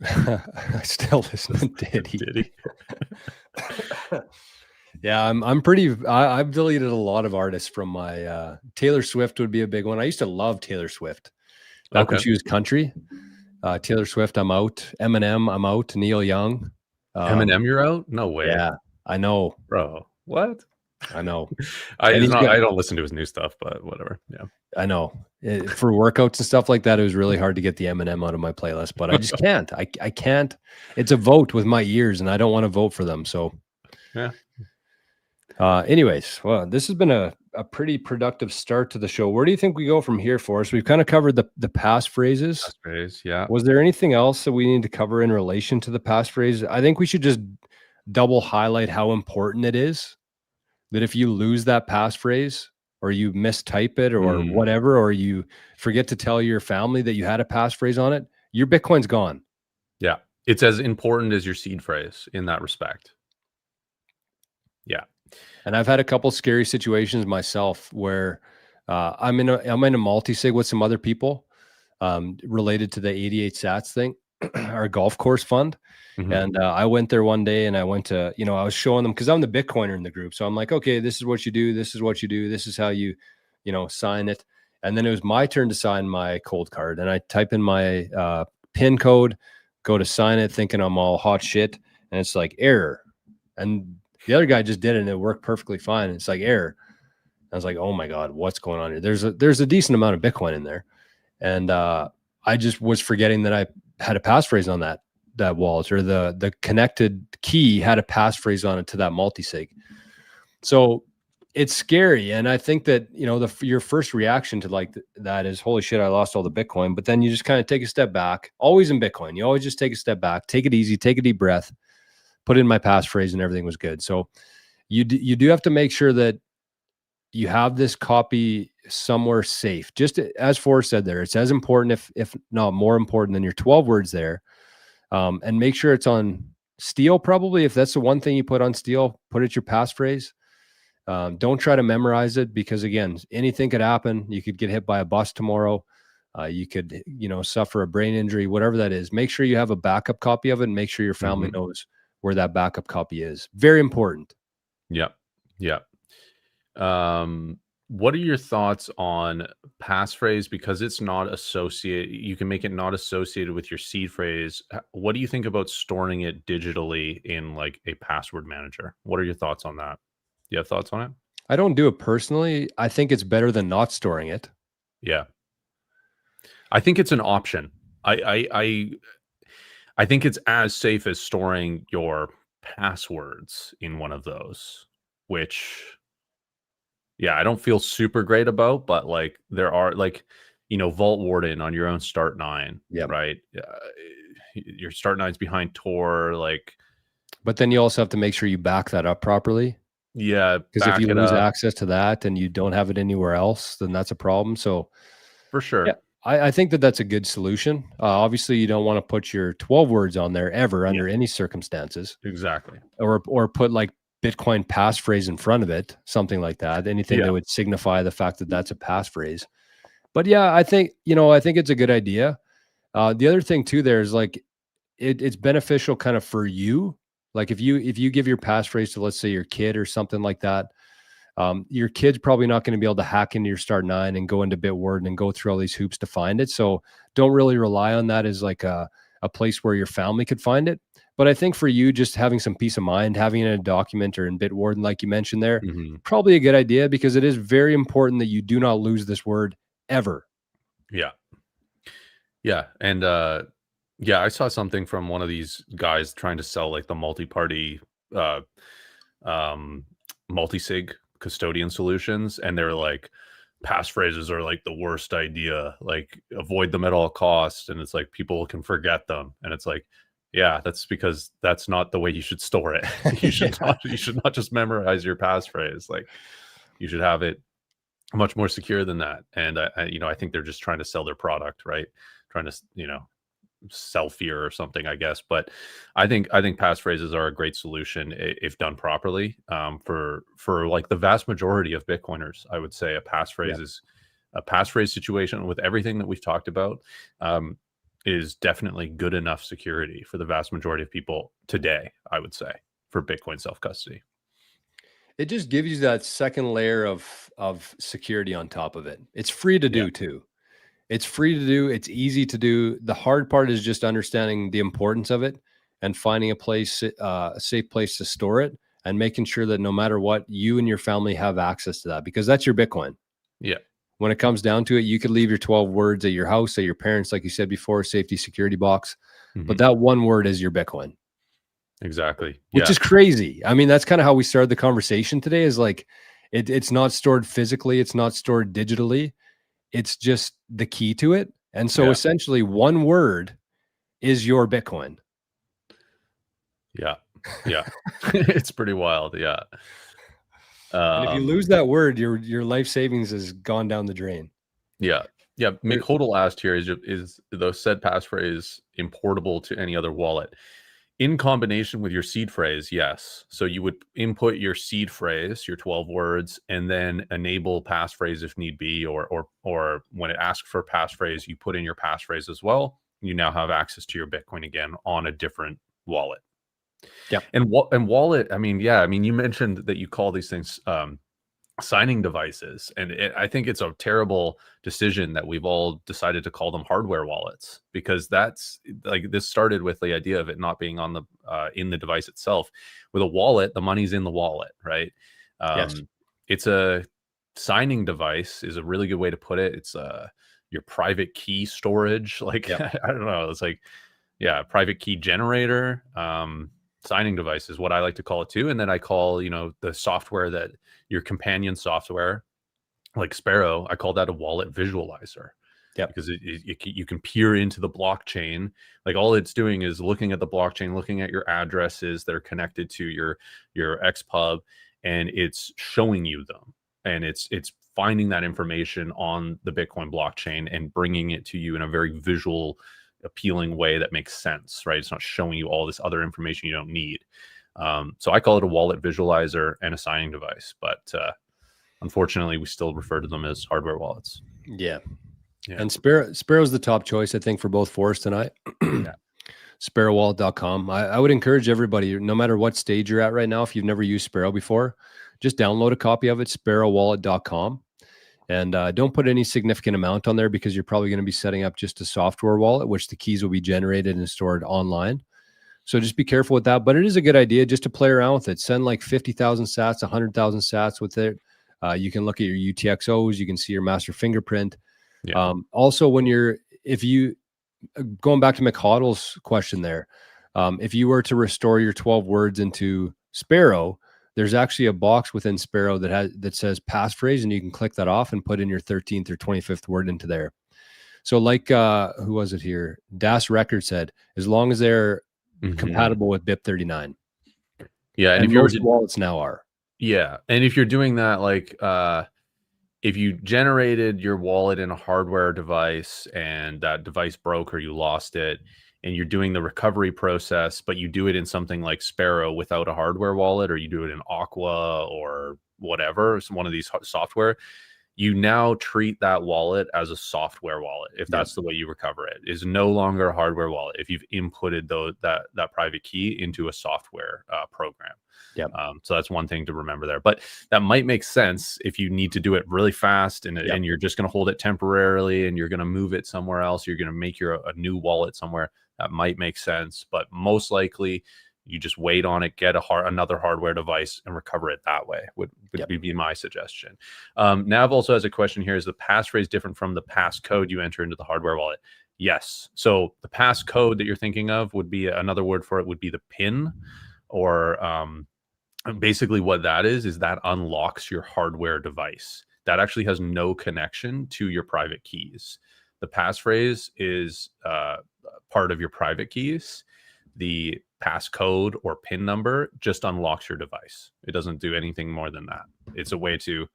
I still listen to Diddy. Did he? Yeah, I'm pretty. I've deleted a lot of artists from my. Taylor Swift would be a big one. I used to love Taylor Swift back when Okay. she was country. Taylor Swift, I'm out. Eminem, I'm out. Neil Young. Eminem, you're out? No way, Yeah, I know. bro. What? I know. I And it's he's not. got. I don't listen to his new stuff, but whatever. Yeah. I know. For workouts and stuff like that, it was really hard to get the Eminem out of my playlist, but I just can't. I can't. It's a vote with my ears, and I don't want to vote for them. So, Yeah. Anyways, well, this has been a pretty productive start to the show. Where do you think we go from here, Forrest? We've kind of covered the passphrases. Passphrase, yeah. Was there anything else that we need to cover in relation to the passphrase? I think we should just double highlight how important it is that if you lose that passphrase or you mistype it or whatever, or you forget to tell your family that you had a passphrase on it, your Bitcoin's gone. Yeah. It's as important as your seed phrase in that respect. Yeah. And I've had a couple scary situations myself where I'm in a multisig with some other people related to the 88 sats thing, our golf course fund. Mhm. And I went there one day and I went to, I was showing them because I'm the Bitcoiner in the group. So I'm like, okay, this is what you do. This is what you do. This is how you, sign it. And then it was my turn to sign my cold card. And I type in my PIN code, go to sign it, thinking I'm all hot shit. And it's like error. And the other guy just did it and it worked perfectly fine. It's like error. I was like, oh my God, what's going on here? There's a decent amount of Bitcoin in there. And I just was forgetting that I had a passphrase on that wallet, or the connected key had a passphrase on it to that multisig. So it's scary. And I think that, your first reaction to like that is, holy shit, I lost all the Bitcoin. But then you just kind of take a step back. Always in Bitcoin, you always just take a step back, take it easy, take a deep breath, put in my passphrase, and everything was good. So you do have to make sure that you have this copy somewhere safe. Just as Forrest said there, it's as important, if not more important, than your 12 words there. And make sure it's on steel, probably. If that's the one thing you put on steel, put it your passphrase. Don't try to memorize it, because again, anything could happen. You could get hit by a bus tomorrow. You could, suffer a brain injury, whatever that is. Make sure you have a backup copy of it, and make sure your family knows where that backup copy is. Very important. Yep. Yep. What are your thoughts on passphrase? Because it's not associated, you can make it not associated with your seed phrase. What do you think about storing it digitally in like a password manager? What are your thoughts on that? Do you have thoughts on it? I don't do it personally. I think it's better than not storing it. Yeah. I think it's an option. I think it's as safe as storing your passwords in one of those, which, yeah, I don't feel super great about, but like there are like, Vault Warden on your own start 9, right? Your start 9's behind Tor, like. But then you also have to make sure you back that up properly. Yeah, because if you lose up access to that and you don't have it anywhere else, then that's a problem. So for sure. Yeah, I think that that's a good solution. Obviously, you don't want to put your 12 words on there ever under any circumstances. Exactly. Or put like Bitcoin passphrase in front of it, something like that. Anything that would signify the fact that that's a passphrase. But yeah, I think it's a good idea. The other thing too, there is like it's beneficial kind of for you. Like if you give your passphrase to, let's say, your kid or something like that, your kid's probably not going to be able to hack into your start 9 and go into Bitwarden and go through all these hoops to find it. So don't really rely on that as like a place where your family could find it. But I think for you, just having some peace of mind, having it in a document or in Bitwarden, like you mentioned there, probably a good idea, because it is very important that you do not lose this word ever. Yeah. Yeah. And I saw something from one of these guys trying to sell like the multi-party multisig custodian solutions, and they're like, passphrases are like the worst idea, like avoid them at all costs, and it's like people can forget them, and it's like, yeah, that's because that's not the way you should store it. You should not just memorize your passphrase. Like you should have it much more secure than that. And I think they're just trying to sell their product, right? Trying to selfier or something, I guess. But I think passphrases are a great solution if done properly. For like the vast majority of Bitcoiners, I would say a passphrase situation with everything that we've talked about. Is definitely good enough security for the vast majority of people today, I would say, for Bitcoin self-custody. It just gives you that second layer of security on top of it. It's free to do too. It's free to do. It's easy to do. The hard part is just understanding the importance of it and finding a safe place to store it, and making sure that no matter what, you and your family have access to that, because that's your Bitcoin. Yeah. When it comes down to it, you could leave your 12 words at your house, at your parents, like you said before, safety security box. But that one word is your Bitcoin. Exactly. Which is crazy. I mean, that's kind of how we started the conversation today, is like, it's not stored physically. It's not stored digitally. It's just the key to it. And so essentially one word is your Bitcoin. Yeah. It's pretty wild. Yeah. And if you lose that word, your life savings has gone down the drain. Yeah. McHodel asked here, is the said passphrase importable to any other wallet? In combination with your seed phrase, yes. So you would input your seed phrase, your 12 words, and then enable passphrase if need be, or when it asks for passphrase, you put in your passphrase as well. You now have access to your Bitcoin again on a different wallet. Yeah. And wallet, I mean, you mentioned that you call these things signing devices, and I think it's a terrible decision that we've all decided to call them hardware wallets, because that's like, this started with the idea of it not being on the in the device itself. With a wallet, the money's in the wallet, right? Yes. It's a signing device is a really good way to put it. It's your private key storage, like I don't know, it's like private key generator. Signing device is what I like to call it too. And then I call, the software, that your companion software like Sparrow, I call that a wallet visualizer. Yeah. Because you can peer into the blockchain. Like, all it's doing is looking at the blockchain, looking at your addresses that are connected to your XPub, and it's showing you them. And it's finding that information on the Bitcoin blockchain and bringing it to you in a very visual, appealing way that makes sense, right? It's not showing you all this other information you don't need. So I call it a wallet visualizer and a signing device, but unfortunately we still refer to them as hardware wallets. Yeah. And Sparrow's the top choice, I think, for both Forrest and I. Sparrowwallet.com. I would encourage everybody, no matter what stage you're at right now, if you've never used Sparrow before, just download a copy of it, sparrowwallet.com. And don't put any significant amount on there, because you're probably going to be setting up just a software wallet, which the keys will be generated and stored online. So just be careful with that. But it is a good idea just to play around with it. Send like 50,000 sats, 100,000 sats with it. You can look at your UTXOs. You can see your master fingerprint. Also, if you going back to McHoddle's question there, if you were to restore your 12 words into Sparrow, there's actually a box within Sparrow that says passphrase, and you can click that off and put in your 13th or 25th word into there. So like, who was it here? Das Record said, as long as they're compatible with BIP39. Yeah. And if most wallets now are. Yeah. And if you're doing that, like, if you generated your wallet in a hardware device and that device broke or you lost it, and you're doing the recovery process, but you do it in something like Sparrow without a hardware wallet, or you do it in Aqua or whatever, it's one of these software, you now treat that wallet as a software wallet. If that's the way you recover it, is no longer a hardware wallet if you've inputted that private key into a software program. So that's one thing to remember there. But that might make sense if you need to do it really fast, and you're just going to hold it temporarily, and you're going to move it somewhere else. You're going to make a new wallet somewhere. That might make sense, but most likely you just wait on it, get another hardware device, and recover it that way. Would be my suggestion. Nav also has a question here: is the passphrase different from the passcode you enter into the hardware wallet? Yes. So the passcode that you're thinking of would be, another word for it would be the PIN, or basically what that is that unlocks your hardware device. That actually has no connection to your private keys. The passphrase is part of your private keys. The passcode or PIN number just unlocks your device. It doesn't do anything more than that. It's a way to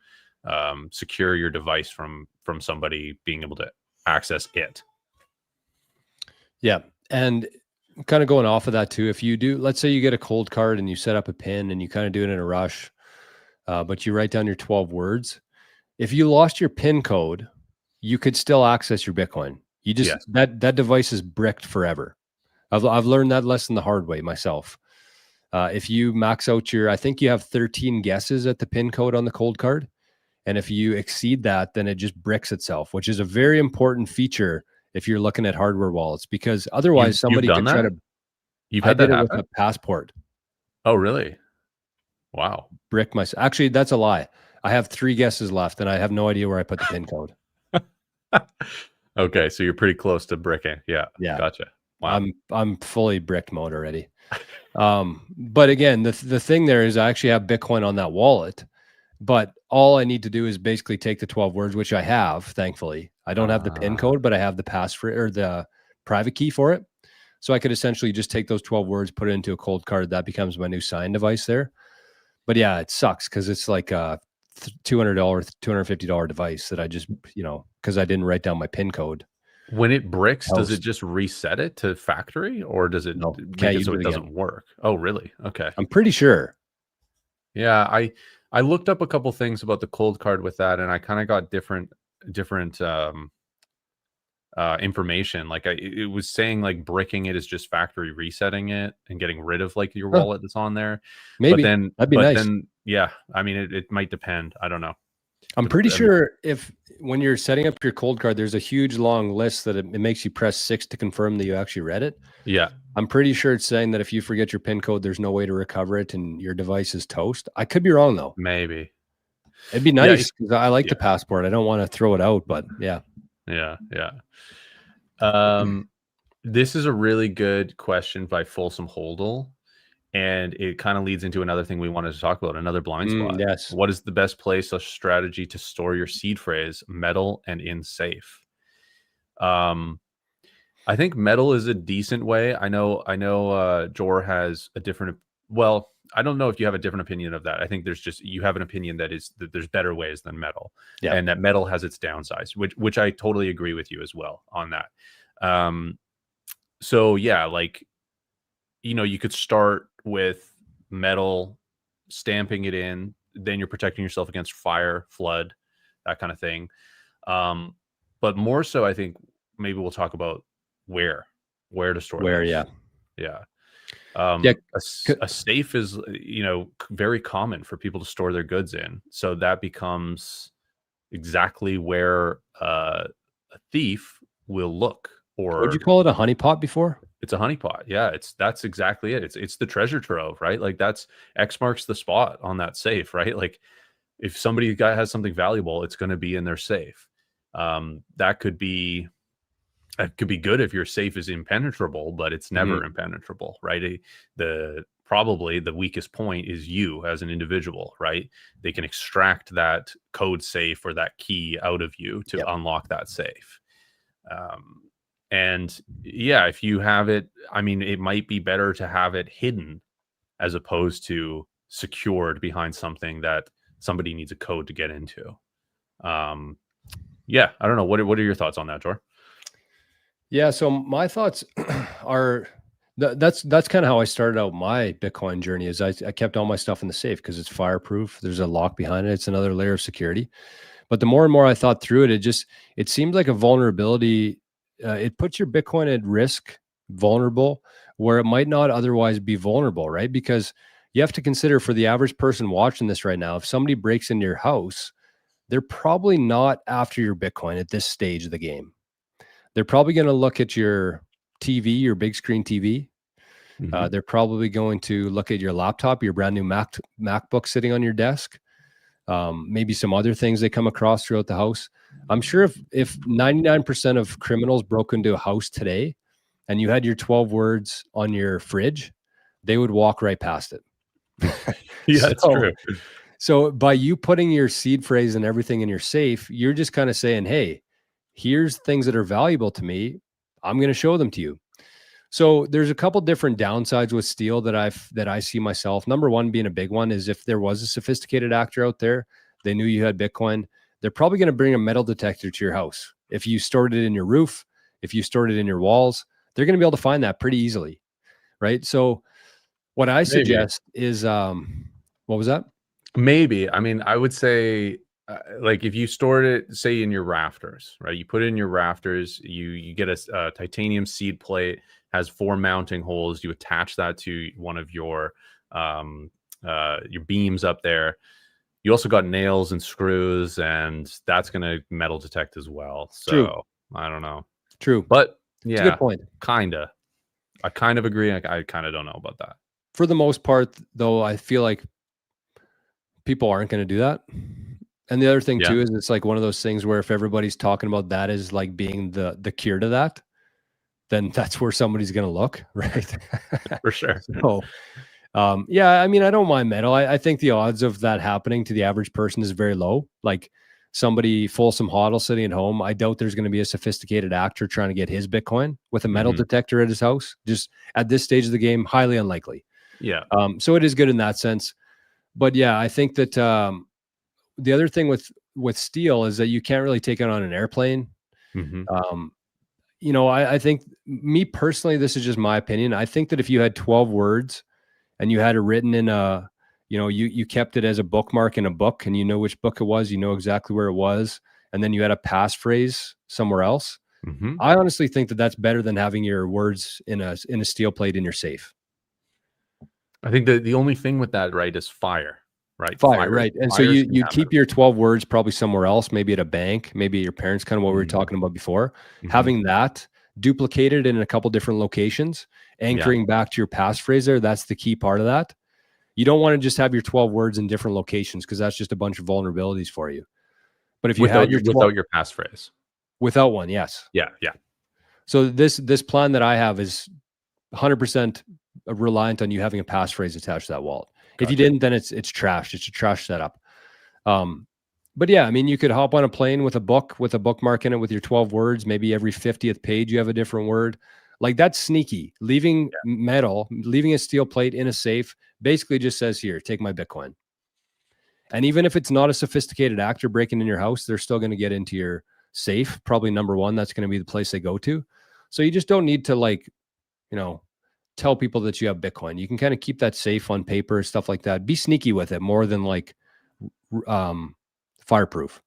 secure your device from somebody being able to access it. Yeah. And kind of going off of that too, if you do, let's say you get a cold card and you set up a pin and you kind of do it in a rush, but you write down your 12 words. If you lost your pin code, you could still access your Bitcoin. You just that device is bricked forever. I've learned that lesson the hard way myself. If you max out I think you have 13 guesses at the pin code on the cold card. And if you exceed that, then it just bricks itself, which is a very important feature if you're looking at hardware wallets, because otherwise somebody could try to. You've I had did that it happen? with a Passport. Oh, really? Wow. Brick myself. Actually, that's a lie. I have 3 guesses left, and I have no idea where I put the pin code. Okay, so you're pretty close to bricking. Yeah. Gotcha. Wow. I'm fully bricked mode already. But again, the thing there is I actually have Bitcoin on that wallet, but all I need to do is basically take the 12 words, which I have, thankfully. I don't have the pin code, but I have the passphrase or the private key for it. So I could essentially just take those 12 words, put it into a cold card. That becomes my new sign device there. But yeah, it sucks because it's like a $200, $250 device that I just, because I didn't write down my pin code. When it bricks, does it just reset it to factory, or does it make it so it doesn't work? Oh, really? Okay. I'm pretty sure. Yeah, I looked up a couple things about the cold card with that, and I kind of got different information. Like it was saying like bricking it is just factory resetting it and getting rid of like your wallet that's on there. Maybe that'd be nice. Then yeah, I mean it might depend. I don't know. I'm pretty sure when you're setting up your cold card, there's a huge long list that it makes you press 6 to confirm that you actually read it. Yeah. I'm pretty sure it's saying that if you forget your pin code, there's no way to recover it and your device is toast. I could be wrong though. Maybe. It'd be nice because I like the Passport. I don't want to throw it out, but yeah. Yeah. This is a really good question by Folsom Holdall. And it kind of leads into another thing we wanted to talk about, another blind spot. Yes. What is the best place or strategy to store your seed phrase, metal and in safe? I think metal is a decent way. I know Jor has a different, well, I don't know if you have a different opinion of that. I think you have an opinion that there's better ways than metal, and that metal has its downsides, which I totally agree with you as well on that. So yeah, like, you could start with metal, stamping it in, then you're protecting yourself against fire, flood, that kind of thing. But more so, I think maybe we'll talk about where to store those. A safe is, very common for people to store their goods in. So that becomes exactly where a thief will look. Or would you call it a honeypot before? It's a honeypot. Yeah, that's exactly it. It's the treasure trove, right? Like that's X marks the spot on that safe, right? Like if somebody has something valuable, it's going to be in their safe. That could be good if your safe is impenetrable, but it's never impenetrable, right? Probably the weakest point is you as an individual, right? They can extract that code safe or that key out of you to unlock that safe. And yeah, if you have it, I mean, it might be better to have it hidden as opposed to secured behind something that somebody needs a code to get into. Yeah, I don't know. What are your thoughts on that, Jor? Yeah, so my thoughts are that's kind of how I started out my Bitcoin journey. Is I kept all my stuff in the safe because it's fireproof. There's a lock behind it. It's another layer of security. But the more and more I thought through it, it seemed like a vulnerability. It puts your Bitcoin at risk, vulnerable, where it might not otherwise be vulnerable, right? Because you have to consider, for the average person watching this right now, if somebody breaks into your house, they're probably not after your Bitcoin at this stage of the game. They're probably going to look at your TV, your big screen TV. They're probably going to look at your laptop, your brand new MacBook sitting on your desk. Maybe some other things they come across throughout the house. I'm sure if 99% of criminals broke into a house today and you had your 12 words on your fridge, they would walk right past it. Yeah, that's true. So by you putting your seed phrase and everything in your safe, you're just kind of saying, hey, here's things that are valuable to me. I'm going to show them to you. So there's a couple different downsides with steel that I see myself. Number one being a big one is if there was a sophisticated actor out there, they knew you had Bitcoin, they're probably going to bring a metal detector to your house. If you stored it in your roof, if you stored it in your walls, they're going to be able to find that pretty easily, right? So what I Maybe. suggest is, what was that? Maybe. I mean, I would say, like if you stored it, say in your rafters, right? You put it in your rafters. You get a titanium seed plate, has 4 mounting holes. You attach that to one of your beams up there. You also got nails and screws, and that's going to metal detect as well. So True. I don't know. True. But It's a yeah, good point. kinda. I kind of agree. I kind of don't know about that. For the most part, though, I feel like people aren't going to do that. And the other thing Yeah, too is it's like one of those things where if everybody's talking about that as like being the cure to that, then that's where somebody's going to look, right? for sure. So, yeah, I mean, I don't mind metal. I think the odds of that happening to the average person is very low. Like somebody Folsom Hoddle sitting at home, I doubt there's going to be a sophisticated actor trying to get his Bitcoin with a metal detector at his house. Just at this stage of the game, highly unlikely. Yeah. So it is good in that sense. But yeah, I think that the other thing with steel is that you can't really take it on an airplane. Mhm. You know, I think me personally, this is just my opinion. I think that if you had 12 words and you had it written in a, you know, you kept it as a bookmark in a book and you know which book it was, you know exactly where it was, and then you had a passphrase somewhere else. Mhm. I honestly think that that's better than having your words in a steel plate in your safe. I think the only thing with that, right, is fire, right? Fire, right. And so Fires can you'd happen. keep your 12 words probably somewhere else, maybe at a bank, maybe at your parents, kind of what we were Mhm. talking about before. Mhm. Having that duplicated in a couple different locations, anchoring back to your passphrase there, that's the key part of that. You don't want to just have your 12 words in different locations because that's just a bunch of vulnerabilities for you. But if you had your 12 Without your passphrase. without one, yes. Yeah, yeah. So this plan that I have is 100% reliant on you having a passphrase attached to that wallet. If you Gotcha. didn't, then it's trashed. It's a trash setup. But yeah, I mean, you could hop on a plane with a book with a bookmark in it with your 12 words. Maybe every 50th page you have a different word. Like that's sneaky. Leaving metal, leaving a steel plate in a safe basically just says, here, take my Bitcoin. And even if it's not a sophisticated actor breaking in your house, they're still going to get into your safe. Probably number one, that's going to be the place they go to. So you just don't need to like, you know, tell people that you have Bitcoin. You can kind of keep that safe on paper, stuff like that. Be sneaky with it more than like fireproof.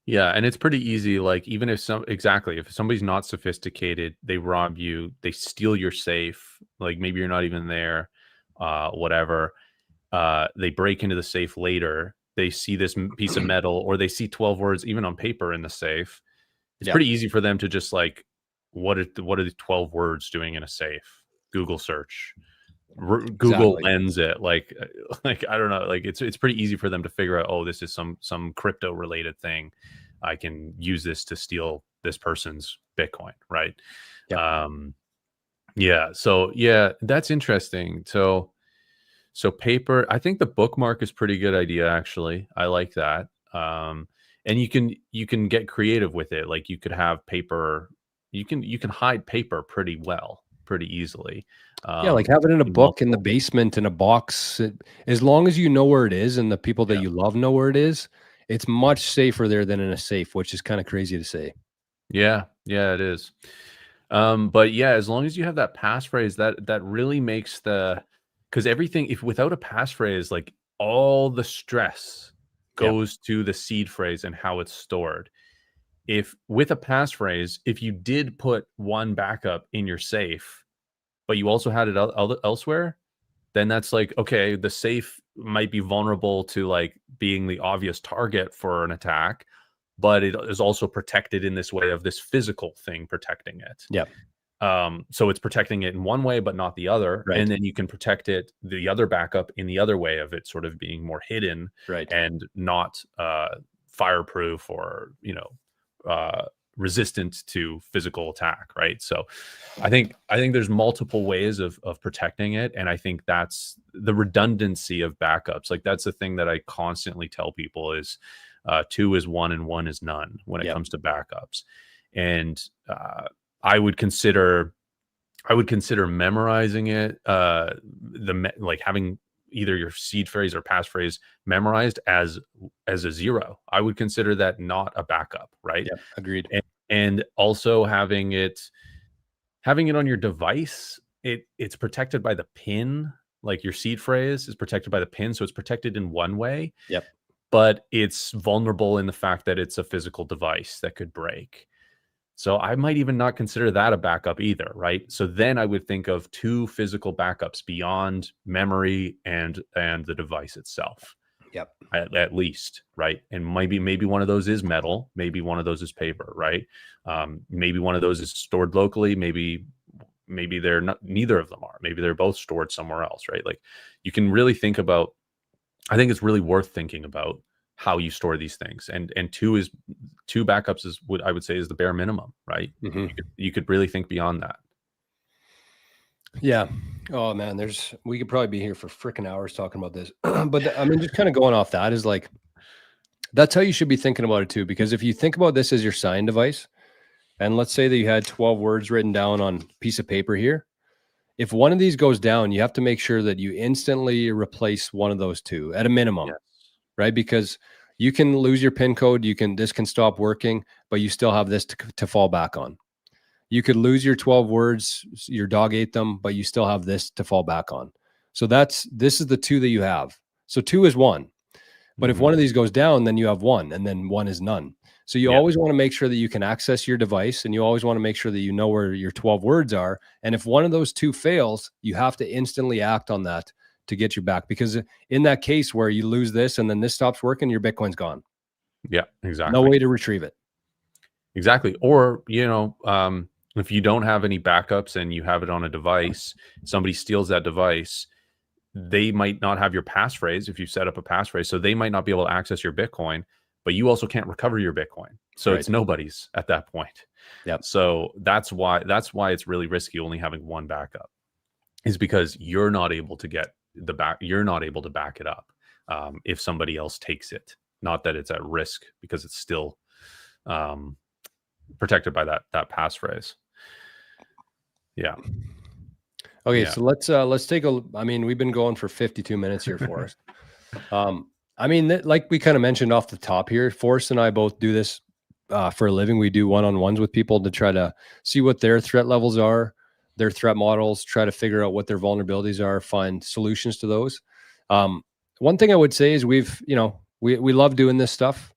Yeah, and it's pretty easy, like, even if if somebody's not sophisticated, they rob you, they steal your safe, like, maybe you're not even there, whatever, they break into the safe later, they see this piece of metal, or they see 12 words even on paper in the safe. It's Yeah, pretty easy for them to just like, what are the 12 words doing in a safe? Google search. Google exactly. lens it, like I don't know, like it's pretty easy for them to figure out, oh, this is some crypto related thing. I can use this to steal this person's Bitcoin, right? Yep. Yeah, so yeah, that's interesting. So paper, I think the bookmark is pretty good idea, actually. I like that. And you can get creative with it. Like you could have paper, you can hide paper pretty well, pretty easily. Yeah, like have it in a In book in the multiple. basement in a box. As long as you know where it is and the people that Yeah. you love know where it is, it's much safer there than in a safe, which is kind of crazy to say. Yeah, yeah, it is. But yeah, as long as you have that passphrase, that really makes because everything, if without a passphrase, like all the stress Yep. goes to the seed phrase and how it's stored. If with a passphrase, if you did put one backup in your safe, but you also had it elsewhere, then that's like, okay, the safe might be vulnerable to like being the obvious target for an attack, but it is also protected in this way of this physical thing protecting it. Yep. So it's protecting it in one way, but not the other. Right. And then you can protect it, the other backup, in the other way of it sort of being more hidden Right. and not fireproof or, resistant to physical attack. Right. So I think there's multiple ways of protecting it. And I think that's the redundancy of backups. Like that's the thing that I constantly tell people is two is one and one is none when it Yep. comes to backups. And I would consider memorizing it, like having either your seed phrase or passphrase memorized as a zero. I would consider that not a backup, right? Yep. Agreed. And also having it Having it on your device, it's protected by the pin. Like your seed phrase is protected by the pin, so it's protected in one way. Yep. But it's vulnerable in the fact that it's a physical device that could break. So I might even not consider that a backup either, right? So then I would think of 2 physical backups beyond memory and the device itself. Yep. At least, right? And maybe one of those is metal, maybe one of those is paper, right? Maybe one of those is stored locally, maybe they're not, neither of them are. Maybe they're both stored somewhere else, right? Like you can really think about, I think it's really worth thinking about how you store these things. And 2 backups is what I would say is the bare minimum, right? You could really think beyond that. Yeah. Oh man, we could probably be here for freaking hours talking about this. But I mean, just kind of going off that is like, that's how you should be thinking about it too. Because if you think about this as your sign device, and let's say that you had 12 words written down on a piece of paper here, if one of these goes down, you have to make sure that you instantly replace one of those 2 at a minimum, right? Because you can lose your PIN code, this can stop working, but you still have this to fall back on. You could lose your 12 words, your dog ate them, but you still have this to fall back on. So this is the 2 that you have. So 2 is 1. But if one of these goes down, then you have 1, and then 1 is none. So you always want to make sure that you can access your device, and you always want to make sure that you know where your 12 words are. And if one of those 2 fails, you have to instantly act on that to get you back. Because in that case where you lose this and then this stops working, your Bitcoin's gone. Yeah, exactly. No way to retrieve it. Exactly. Or, if you don't have any backups and you have it on a device, somebody steals that device, they might not have your passphrase if you set up a passphrase. So they might not be able to access your Bitcoin, but you also can't recover your Bitcoin. So it's nobody's at that point. Yep. So that's why it's really risky only having 1 backup, is because you're not able to get you're not able to back it up if somebody else takes it. Not that it's at risk, because it's still protected by that passphrase. Yeah. Okay, so let's take I mean, we've been going for 52 minutes here, Forrest. I mean, like we kind of mentioned off the top here, Forrest and I both do this for a living. We do one-on-ones with people to try to see what their threat levels are, their threat models, try to figure out what their vulnerabilities are, find solutions to those. One thing I would say is we love doing this stuff.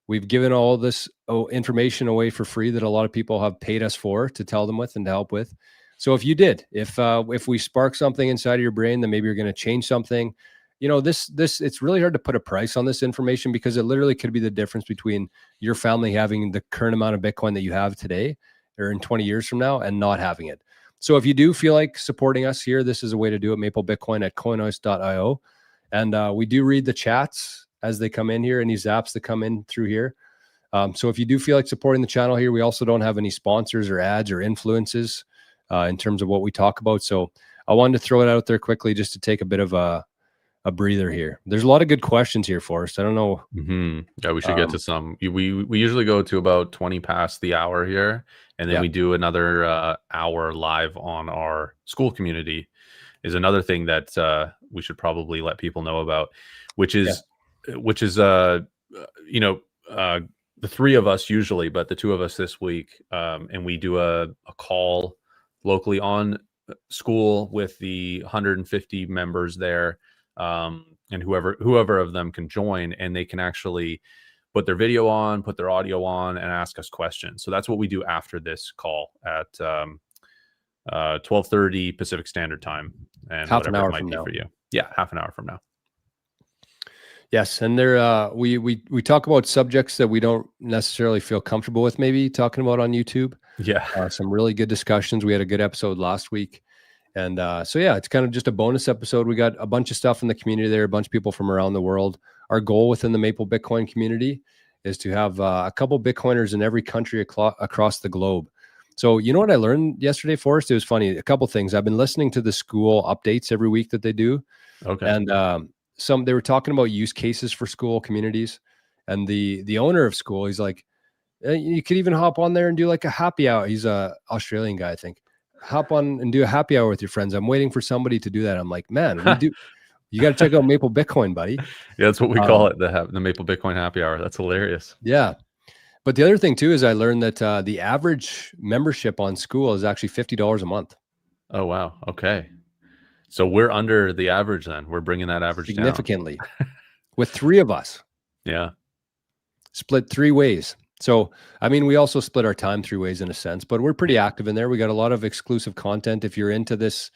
We've given all this information away for free that a lot of people have paid us for to tell them with and to help with. So if you did, if we spark something inside of your brain, then maybe you're going to change something. It's really hard to put a price on this information, because it literally could be the difference between your family having the current amount of Bitcoin that you have today or in 20 years from now and not having it. So if you do feel like supporting us here, this is a way to do it. Maple Bitcoin at coinois.io. And we do read the chats as they come in here, and these apps that come in through here. So if you do feel like supporting the channel here, we also don't have any sponsors or ads or influences in terms of what we talk about. So I wanted to throw it out there quickly just to take a bit of a breather here. There's a lot of good questions here, Forrest. I don't know. Yeah, we should get to some. We usually go to about 20 past the hour here, and then we do another hour live on our School community. Is another thing that we should probably let people know about, which is the 3 of us usually, but the 2 of us this week, and we do a call locally on School with the 150 members there, and whoever of them can join, and they can actually put their video on, put their audio on, and ask us questions. So that's what we do after this call at 12:30 Pacific Standard Time, and half an hour it might from be now. For you. Yeah, half an hour from now. Yes, and there we talk about subjects that we don't necessarily feel comfortable with maybe talking about on YouTube. Yeah. Some really good discussions. We had a good episode last week. And so, yeah, it's kind of just a bonus episode. We got a bunch of stuff in the community there, a bunch of people from around the world. Our goal within the Maple Bitcoin community is to have a couple Bitcoiners in every country across the globe. So you know what I learned yesterday, Forrest? It was funny. A couple things. I've been listening to the School updates every week that they do. Okay. And they were talking about use cases for School communities. And the owner of School, he's like, you could even hop on there and do like a happy hour. He's a Australian guy, I think. Hop on and do a happy hour with your friends. I'm waiting for somebody to do that. I'm like, man, you got to check out Maple Bitcoin, buddy. Yeah, that's what we call it, the Maple Bitcoin happy hour. That's hilarious. Yeah. But the other thing too is I learned that the average membership on School is actually $50 a month. Oh, wow. Okay. So we're under the average then. We're bringing that average down. Significantly. With 3 of us. Yeah. Split 3 ways. So, I mean, we also split our time 3 ways in a sense, but we're pretty active in there. We got a lot of exclusive content. If you're into this,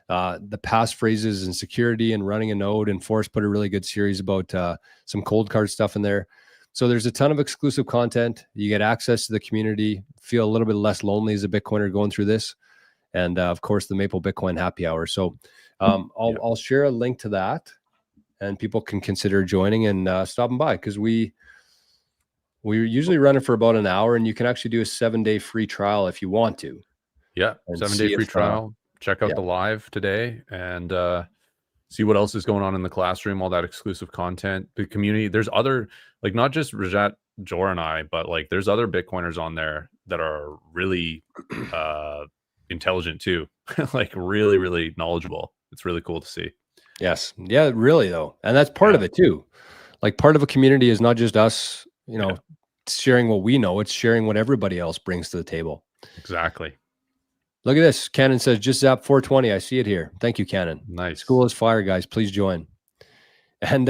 the passphrases and security and running a node, and Forrest put a really good series about some cold card stuff in there. So there's a ton of exclusive content. You get access to the community, feel a little bit less lonely as a Bitcoiner going through this. And of course, the Maple Bitcoin happy hour. So I'll share a link to that, and people can consider joining and stopping by, because we usually run it for about an hour, and you can actually do a 7-day free trial if you want to. Yeah, 7-day free trial. Check out the live today and see what else is going on in the classroom, all that exclusive content, the community. There's other, like, not just Rajat, Jor, and I, but like there's other Bitcoiners on there that are really intelligent too, like really, really knowledgeable. It's really cool to see. Yes. Yeah, really though. And that's part of it too. Like, part of a community is not just us, sharing what we know, it's sharing what everybody else brings to the table. Exactly. Look at this. Cannon says, just zap 420. I see it here. Thank you, Cannon. Nice. School is fire, guys. Please join. And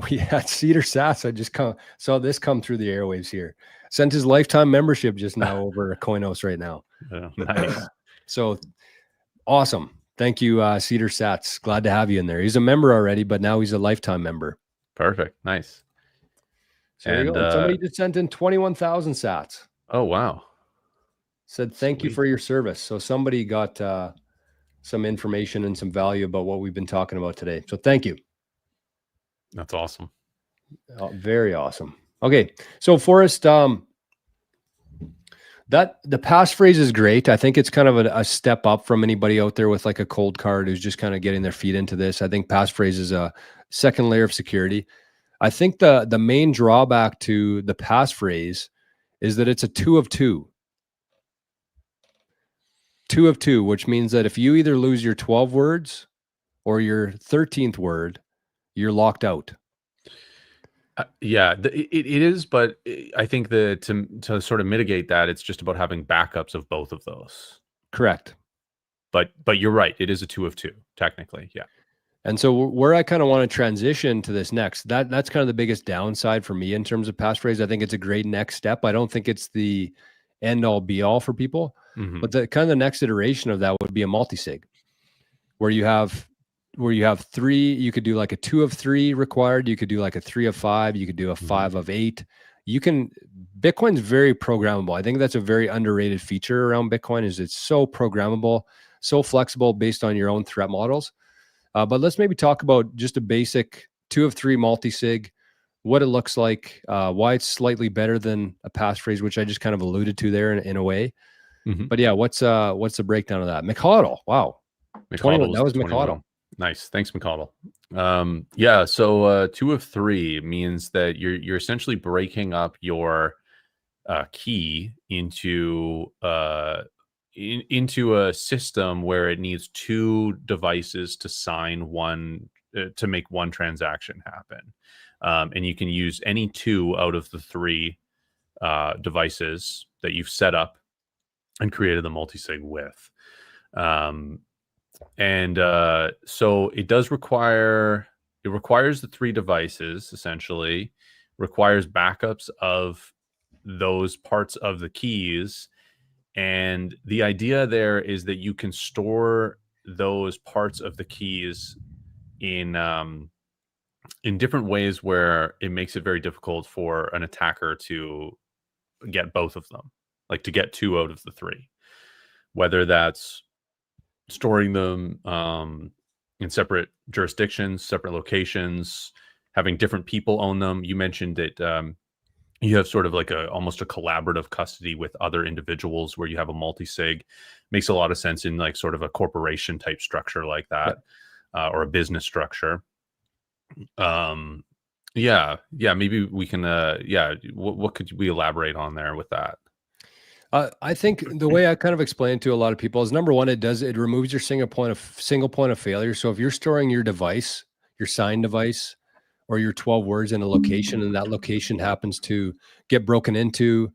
we had Cedar Sass. I just saw this come through the airwaves here. Sent his lifetime membership just now over Coinos right now. Nice. So awesome. Thank you, Cedar Sats. Glad to have you in there. He's a member already, but now he's a lifetime member. Perfect. Nice. So there you go. Somebody just sent in 21,000 sats. Oh, wow. Said, thank you for your service. So somebody got some information and some value about what we've been talking about today. So thank you. That's awesome. Very awesome. Okay. So Forrest, that the passphrase is great. I think it's kind of a step up from anybody out there with like a cold card who's just kind of getting their feet into this. I think passphrase is a second layer of security. I think the main drawback to the passphrase is that it's a 2 of 2. 2 of 2, which means that if you either lose your 12 words or your 13th word, you're locked out. It is, but I think that to sort of mitigate that, it's just about having backups of both of those. Correct. But you're right. It is a 2 of 2, technically. Yeah. And so where I kind of want to transition to this next, that's kind of the biggest downside for me in terms of passphrase. I think it's a great next step. I don't think it's the end all be all for people, but the kind of the next iteration of that would be a multisig, where you have 3. You could do like a 2 of 3 required. You could do like a 3 of 5. You could do a 5 of 8. Bitcoin's very programmable. I think that's a very underrated feature around Bitcoin, is it's so programmable, so flexible based on your own threat models. But let's maybe talk about just a basic 2 of 3 multisig, what it looks like, why it's slightly better than a passphrase, which I just kind of alluded to there in a way. But yeah, what's the breakdown of that? McConnell, wow. McConnell, that was McConnell. Nice. Thanks, McConnell. So 2 of 3 means that you're essentially breaking up your key into a system where it needs 2 devices to sign one to make one transaction happen, and you can use any 2 out of the 3 devices that you've set up and created the multisig with. So it requires the 3 devices, essentially, requires backups of those parts of the keys. And the idea there is that you can store those parts of the keys in different ways where it makes it very difficult for an attacker to get both of them, like to get 2 out of the 3, whether that's storing them in separate jurisdictions, separate locations, having different people own them. You mentioned that you have sort of like almost a collaborative custody with other individuals where you have a multisig. Makes a lot of sense in like sort of a corporation type structure like that, or a business structure. Maybe we can what could we elaborate on there with that? I think the way I kind of explain to a lot of people is, number one, it removes your single point of failure. So if you're storing your device, your signed device, or your 12 words in a location, and that location happens to get broken into,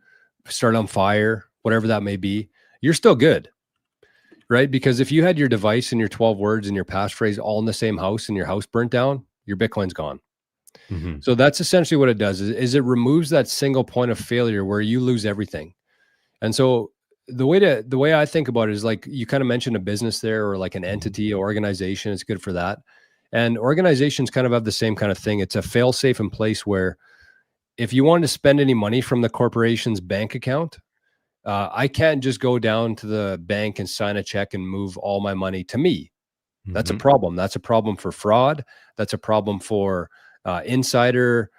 start on fire, whatever that may be, you're still good, right? Because if you had your device and your 12 words and your passphrase all in the same house and your house burnt down, your Bitcoin's gone. Mhm. So that's essentially what it does is it removes that single point of failure where you lose everything. And so the way I think about it is like you kind of mentioned a business there, or like an entity or organization. It's good for that. And organizations kind of have the same kind of thing. It's a fail safe in place where if you wanted to spend any money from the corporation's bank account, I can't just go down to the bank and sign a check and move all my money to me. That's a Mhm. problem. That's a problem for fraud. That's a problem for insider,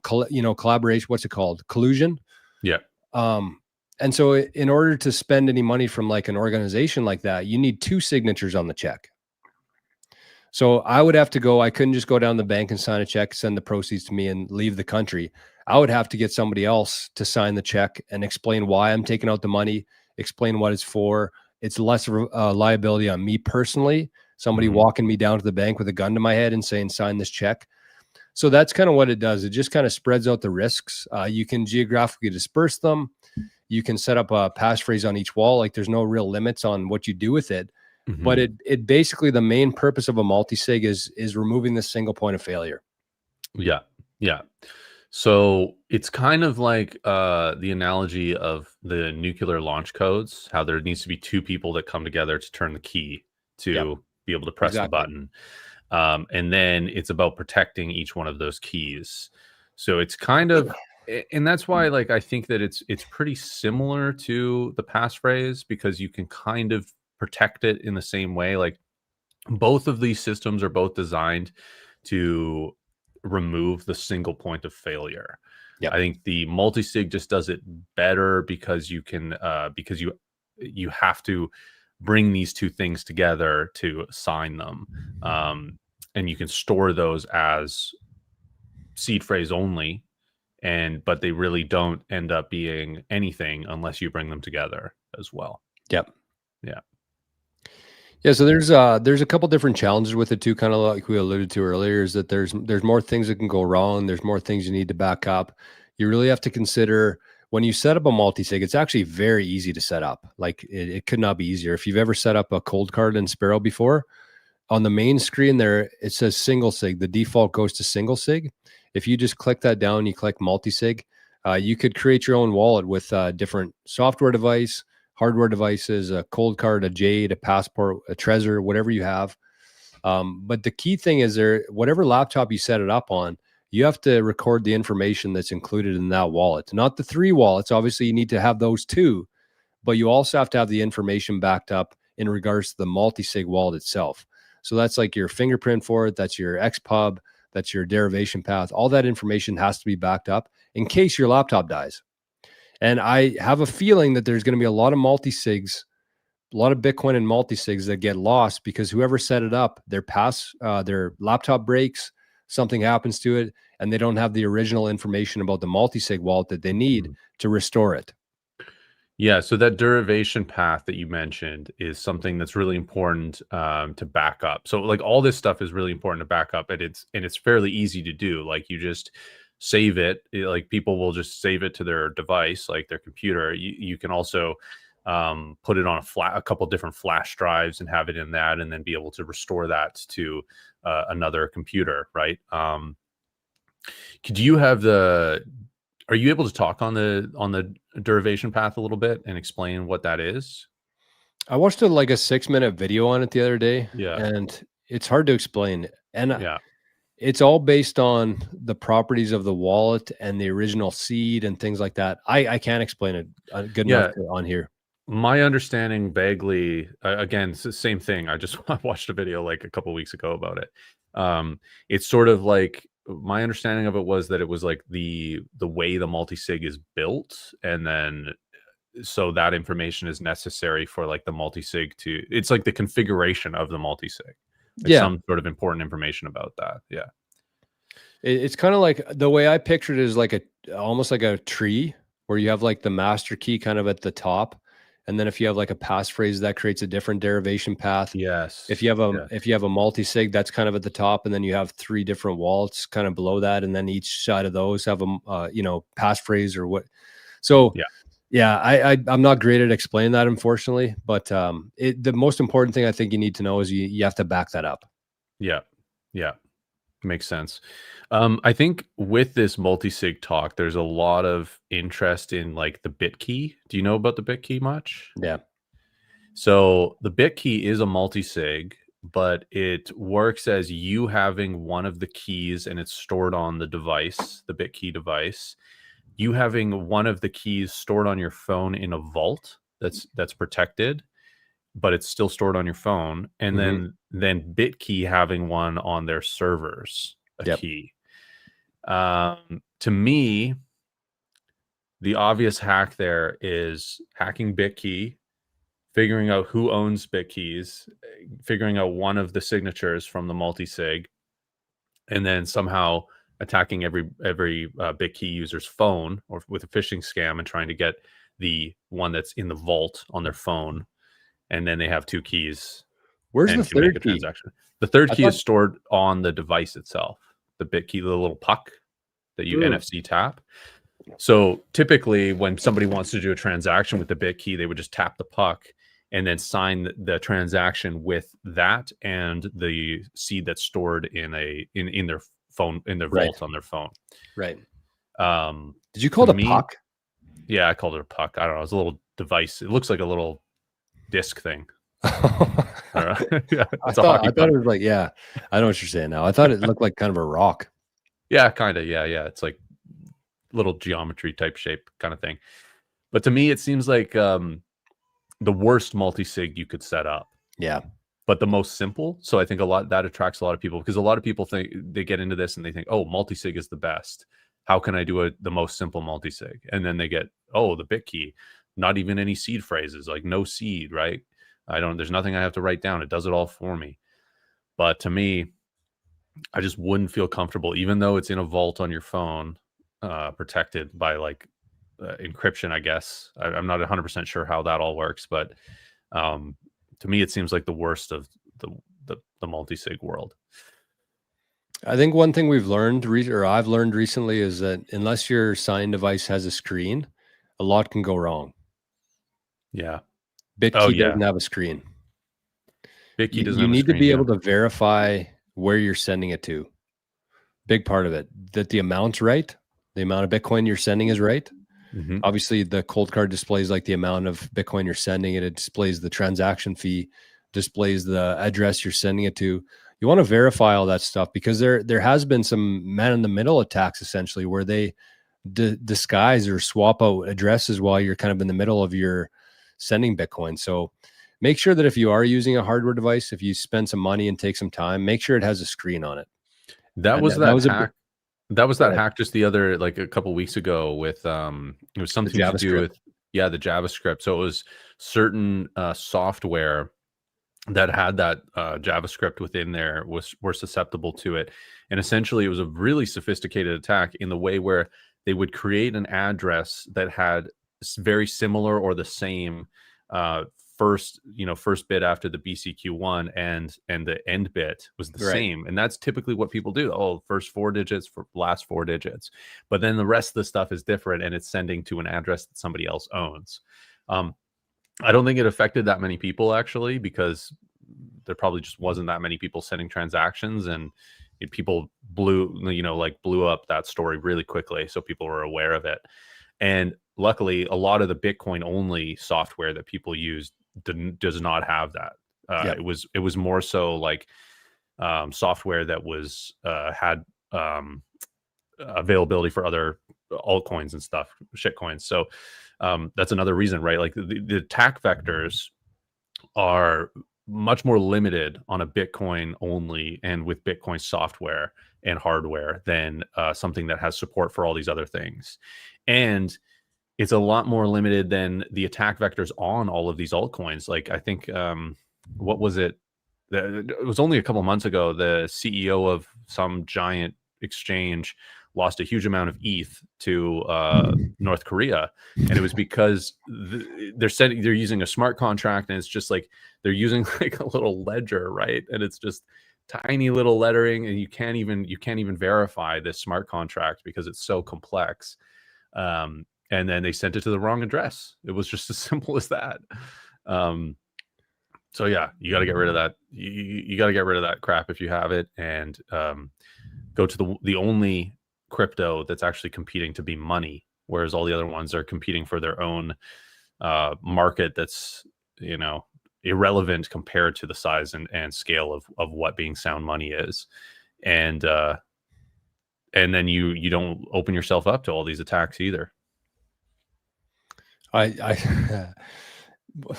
collaboration. What's it called? Collusion. Yeah. Um, and so, in order to spend any money from like an organization like that, you need two signatures on the check. So I would have to go. I couldn't just go down the bank and sign a check, send the proceeds to me, and leave the country. I would have to get somebody else to sign the check and explain why I'm taking out the money, explain what it's for. It's less of a liability on me personally. Somebody Mhm. walking me down to the bank with a gun to my head and saying, sign this check. So that's kind of what it does. It just kind of spreads out the risks. You can geographically disperse them. You can set up a passphrase on each wall. Like there's no real limits on what you do with it. But Mhm. it basically, the main purpose of a multi-sig is removing the single point of failure. Yeah. Yeah. So it's kind of like the analogy of the nuclear launch codes, how there needs to be two people that come together to turn the key Yep, to be able to press the exactly. button. And then it's about protecting each one of those keys. So it's kind of, and that's why, like, I think that it's pretty similar to the passphrase because you can kind of protect it in the same way. Like both of these systems are both designed to remove the single point of failure. I Yep. think the multi-sig just does it better because because you have to bring these two things together to sign them. And you can store those as seed phrase only, but they really don't end up being anything unless you bring them together as well. Yep. Yeah. Yeah, so there's a couple different challenges with it too, kind of like we alluded to earlier, is that there's more things that can go wrong. There's more things you need to back up. You really have to consider when you set up a multi-sig, it's actually very easy to set up. Like it could not be easier. If you've ever set up a cold card in Sparrow before, on the main screen there, it says single sig. The default goes to single sig. If you just click that down, you click multi-sig, you could create your own wallet with different software device, hardware devices, a cold card, a Jade, a Passport, a Trezor, whatever you have. But the key thing is whatever laptop you set it up on, you have to record the information that's included in that wallet, not the three wallets. Obviously, you need to have those two, but you also have to have the information backed up in regards to the multi-sig wallet itself. So that's like your fingerprint for it, that's your XPub, that's your derivation path. All that information has to be backed up in case your laptop dies. And I have a feeling that there's going to be a lot of multi-sigs, a lot of Bitcoin and multi-sigs that get lost because whoever set it up, their laptop breaks, something happens to it, and they don't have the original information about the multi-sig wallet that they need Mhm. to restore it. Yeah, so that derivation path that you mentioned is something that's really important to back up. So, like all this stuff is really important to back up, and it's fairly easy to do. Like you just save it. Like people will just save it to their device, like their computer. You can also put it on a couple different flash drives and have it in that, and then be able to restore that to another computer, right? Could you have the Are you able to talk on the derivation path a little bit and explain what that is? I watched like a 6-minute video on it the other day, Yeah. and it's hard to explain. And Yeah. it's all based on the properties of the wallet and the original seed and things like that. I can't explain it good enough Yeah. on here. My understanding vaguely, again, it's the same thing. I just I watched a video like a couple weeks ago about it. It's sort of like my understanding of it was that it was like the way the multi-sig is built, and then so that information is necessary for like the multi-sig to it's like the configuration of the multi-sig. Like Yeah, some sort of important information about that. Yeah. it's kind of like the way I pictured it is like almost like a tree where you have like the master key kind of at the top, And then if you have like a passphrase, that creates a different derivation path. Yes. If you have a multisig, that's kind of at the top, and then you have 3 different wallets kind of below that, and then each side of those have a passphrase or what. So yeah, I'm not great at explaining that, unfortunately, but the most important thing I think you need to know is you have to back that up. Yeah. Makes sense. I think with this multisig talk, there's a lot of interest in like the bit key. Do you know about the bit key much? Yeah. So the bit key is a multisig, but it works as you having one of the keys and it's stored on the device, the bit key device. You having one of the keys stored on your phone in a vault that's protected, but it's still stored on your phone, and then BitKey having one on their servers, a key. To me, the obvious hack there is hacking BitKey, figuring out who owns BitKeys, figuring out one of the signatures from the multisig, and then somehow attacking every BitKey user's phone or with a phishing scam and trying to get the one that's in the vault on their phone, and then they have 2 keys. Where's the third make a key? transaction. The third key is stored on the device itself. The bit key, the little puck that you NFC tap. So typically, when somebody wants to do a transaction with the bit key, they would just tap the puck and then sign the transaction with that and the seed that's stored in their phone, in their vault on their phone. Right. Did you call it a puck? Yeah, I called it a puck. I don't know. It's a little device. It looks like a little disc thing. Yeah, I thought it was like, yeah, I know what you're saying now. I thought it looked like kind of a rock. Yeah, kind of. Yeah. It's like little geometry type shape kind of thing. But to me, it seems like the worst multisig you could set up. Yeah. But the most simple. So I think that attracts a lot of people, because a lot of people think they get into this and they think, oh, multisig is the best. How can I do the most simple multisig? And then they get, oh, the bit key, not even any seed phrases, like no seed, right? There's nothing I have to write down. It does it all for me. But to me, I just wouldn't feel comfortable, even though it's in a vault on your phone, protected by like encryption, I guess. I'm not 100% sure how that all works, but to me, it seems like the worst of the multisig world. I think one thing we've learned, or I've learned recently, is that unless your sign device has a screen, a lot can go wrong. Yeah. BitKey doesn't have a screen. BitKey doesn't have a screen. You need to be able to verify where you're sending it to. Big part of it, that the amount's right, the amount of Bitcoin you're sending is right. Obviously, the cold card displays like the amount of Bitcoin you're sending, and it displays the transaction fee, displays the address you're sending it to. You want to verify all that stuff, because there has been some man-in-the-middle attacks, essentially, where they disguise or swap out addresses while you're kind of in the middle of your sending Bitcoin. So make sure that if you are using a hardware device, if you spend some money and take some time, make sure it has a screen on it. That was that hack just the other, like a couple weeks ago with it was something to do with the JavaScript. So it was certain software that had that JavaScript within there were susceptible to it. And essentially it was a really sophisticated attack in the way where they would create an address that had very similar or the same first bit after the BCQ1, and the end bit was the same. And that's typically what people do. Oh, first 4 digits for last 4 digits. But then the rest of the stuff is different, and it's sending to an address that somebody else owns. I don't think it affected that many people, actually, because there probably just wasn't that many people sending transactions, and people blew up that story really quickly, so people were aware of it. And luckily, a lot of the Bitcoin only software that people use does not have that. It was more so like software that was had availability for other altcoins and stuff, shitcoins. So that's another reason, right? Like the attack vectors are much more limited on a Bitcoin only and with Bitcoin software and hardware than something that has support for all these other things. And it's a lot more limited than the attack vectors on all of these altcoins. Like I think, what was it? It was only a couple months ago, the CEO of some giant exchange lost a huge amount of ETH to North Korea, and it was because they're using a smart contract, and it's just like they're using like a little ledger, right? And it's just tiny little lettering, and you can't even verify this smart contract because it's so complex. And then they sent it to the wrong address. It was just as simple as that. So yeah, you got to get rid of that. You got to get rid of that crap if you have it, and go to the only crypto that's actually competing to be money, whereas all the other ones are competing for their own market that's, you know, irrelevant compared to the size and scale of what being sound money is. And then you don't open yourself up to all these attacks either.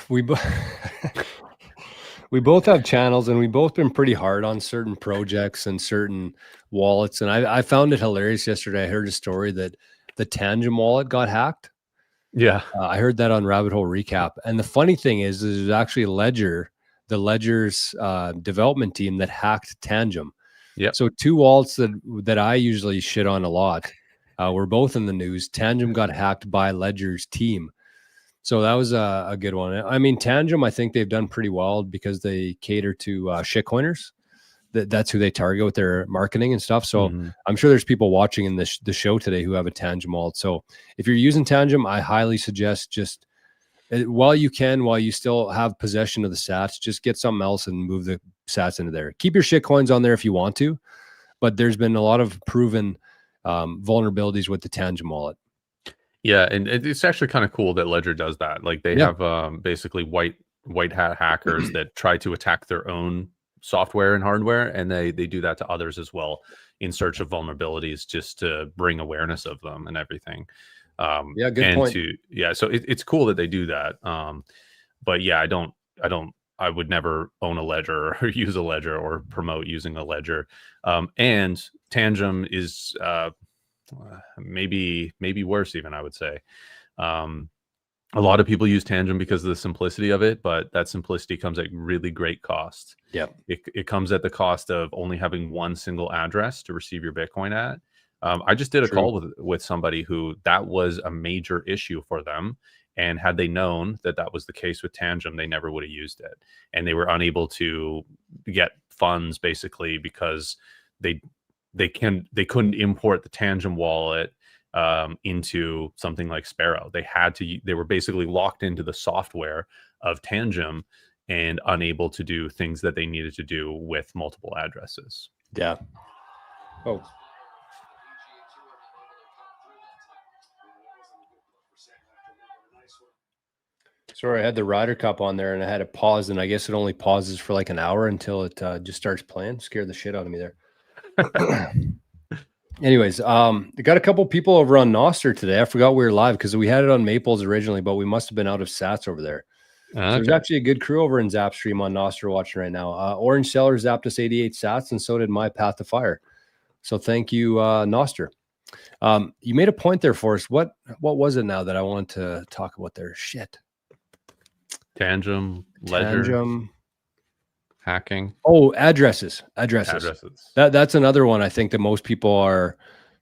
We we both have channels, and we both been pretty hard on certain projects and certain wallets. And I found it hilarious yesterday. I heard a story that the Tangent wallet got hacked. Yeah. I heard that on Rabbit Hole Recap. And the funny thing is there's actually the Ledger's development team that hacked Tangent. Yeah. So two wallets that I usually shit on a lot were both in the news. Tangent got hacked by Ledger's team. So that was a good one. I mean, Tangent, I think they've done pretty well because they cater to shitcoiners. That's who they target with their marketing and stuff. So I'm sure there's people watching in the show today who have a Tangent wallet. So if you're using Tangent, I highly suggest just while you still have possession of the sats, just get something else and move the sats into there. Keep your shitcoins on there if you want to, but there's been a lot of proven vulnerabilities with the Tangent wallet. Yeah, and it's actually kind of cool that Ledger does that. Like they have basically white hat hackers that try to attack their own software and hardware, and they do that to others as well in search of vulnerabilities, just to bring awareness of them and everything. Good point. So it's cool that they do that. But yeah, I would never own a Ledger or use a Ledger or promote using a Ledger. And Tangent is maybe worse even, I would say. A lot of people use Tangent because of the simplicity of it, but that simplicity comes at really great cost. Yeah, it comes at the cost of only having one single address to receive your Bitcoin at. I just did a call with somebody who that was a major issue for them, and had they known that that was the case with Tangent, they never would have used it, and they were unable to get funds basically because they couldn't import the Tangent wallet into something like Sparrow. They were basically locked into the software of Tangent and unable to do things that they needed to do with multiple addresses. Yeah. Oh. Sorry, I had the Ryder Cup on there and I had to pause, and I guess it only pauses for like an hour until it just starts playing. Scared the shit out of me there. Anyways, I got a couple people over on Nostr today. I forgot we were live because we had it on Maples originally, but we must have been out of sats over there. So there's actually a good crew over in Zapstream on Nostr watching right now. Orange Seller zapped us 88 sats, and so did my Path to Fire. So thank you, Nostr. You made a point there for us. What was it now that I wanted to talk about there? Shit. Tangent, Ledger, hacking. Oh, addresses. That's another one I think that most people are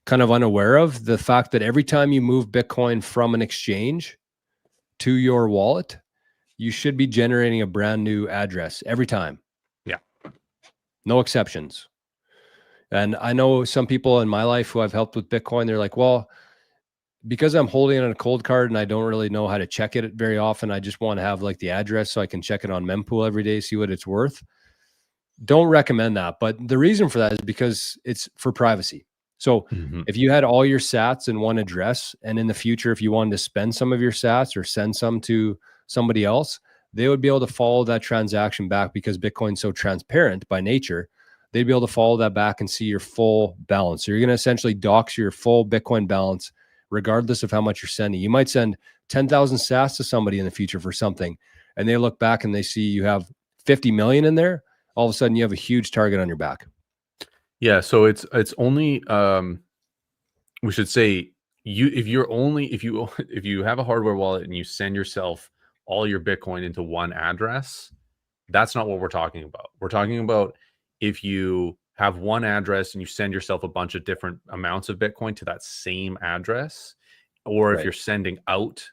kind of unaware of. The fact that every time you move Bitcoin from an exchange to your wallet, you should be generating a brand new address every time. Yeah. No exceptions. And I know some people in my life who I've helped with Bitcoin, they're like, well, because I'm holding it on a cold card and I don't really know how to check it very often, I just want to have like the address so I can check it on mempool every day, see what it's worth. Don't recommend that. But the reason for that is because it's for privacy. So if you had all your sats in one address, and in the future, if you wanted to spend some of your sats or send some to somebody else, they would be able to follow that transaction back, because Bitcoin's so transparent by nature. They'd be able to follow that back and see your full balance. So you're going to essentially dox your full Bitcoin balance, regardless of how much you're sending. You might send 10,000 sats to somebody in the future for something, and they look back and they see you have 50 million in there. All of a sudden you have a huge target on your back. Yeah. So it's only, we should say, if you have a hardware wallet and you send yourself all your Bitcoin into one address, that's not what we're talking about. We're talking about if you have one address and you send yourself a bunch of different amounts of Bitcoin to that same address, or if Right. you're sending out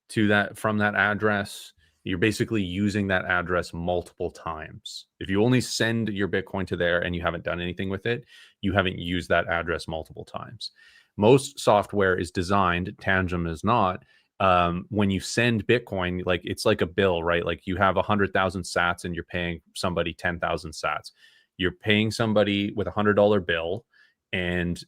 to that from that address, you're basically using that address multiple times. If you only send your Bitcoin to there and you haven't done anything with it, you haven't used that address multiple times. Most software is designed, Tangent is not. When you send Bitcoin, like it's like a bill, right? Like you have 100,000 sats and you're paying somebody 10,000 sats. You're paying somebody with $100 bill and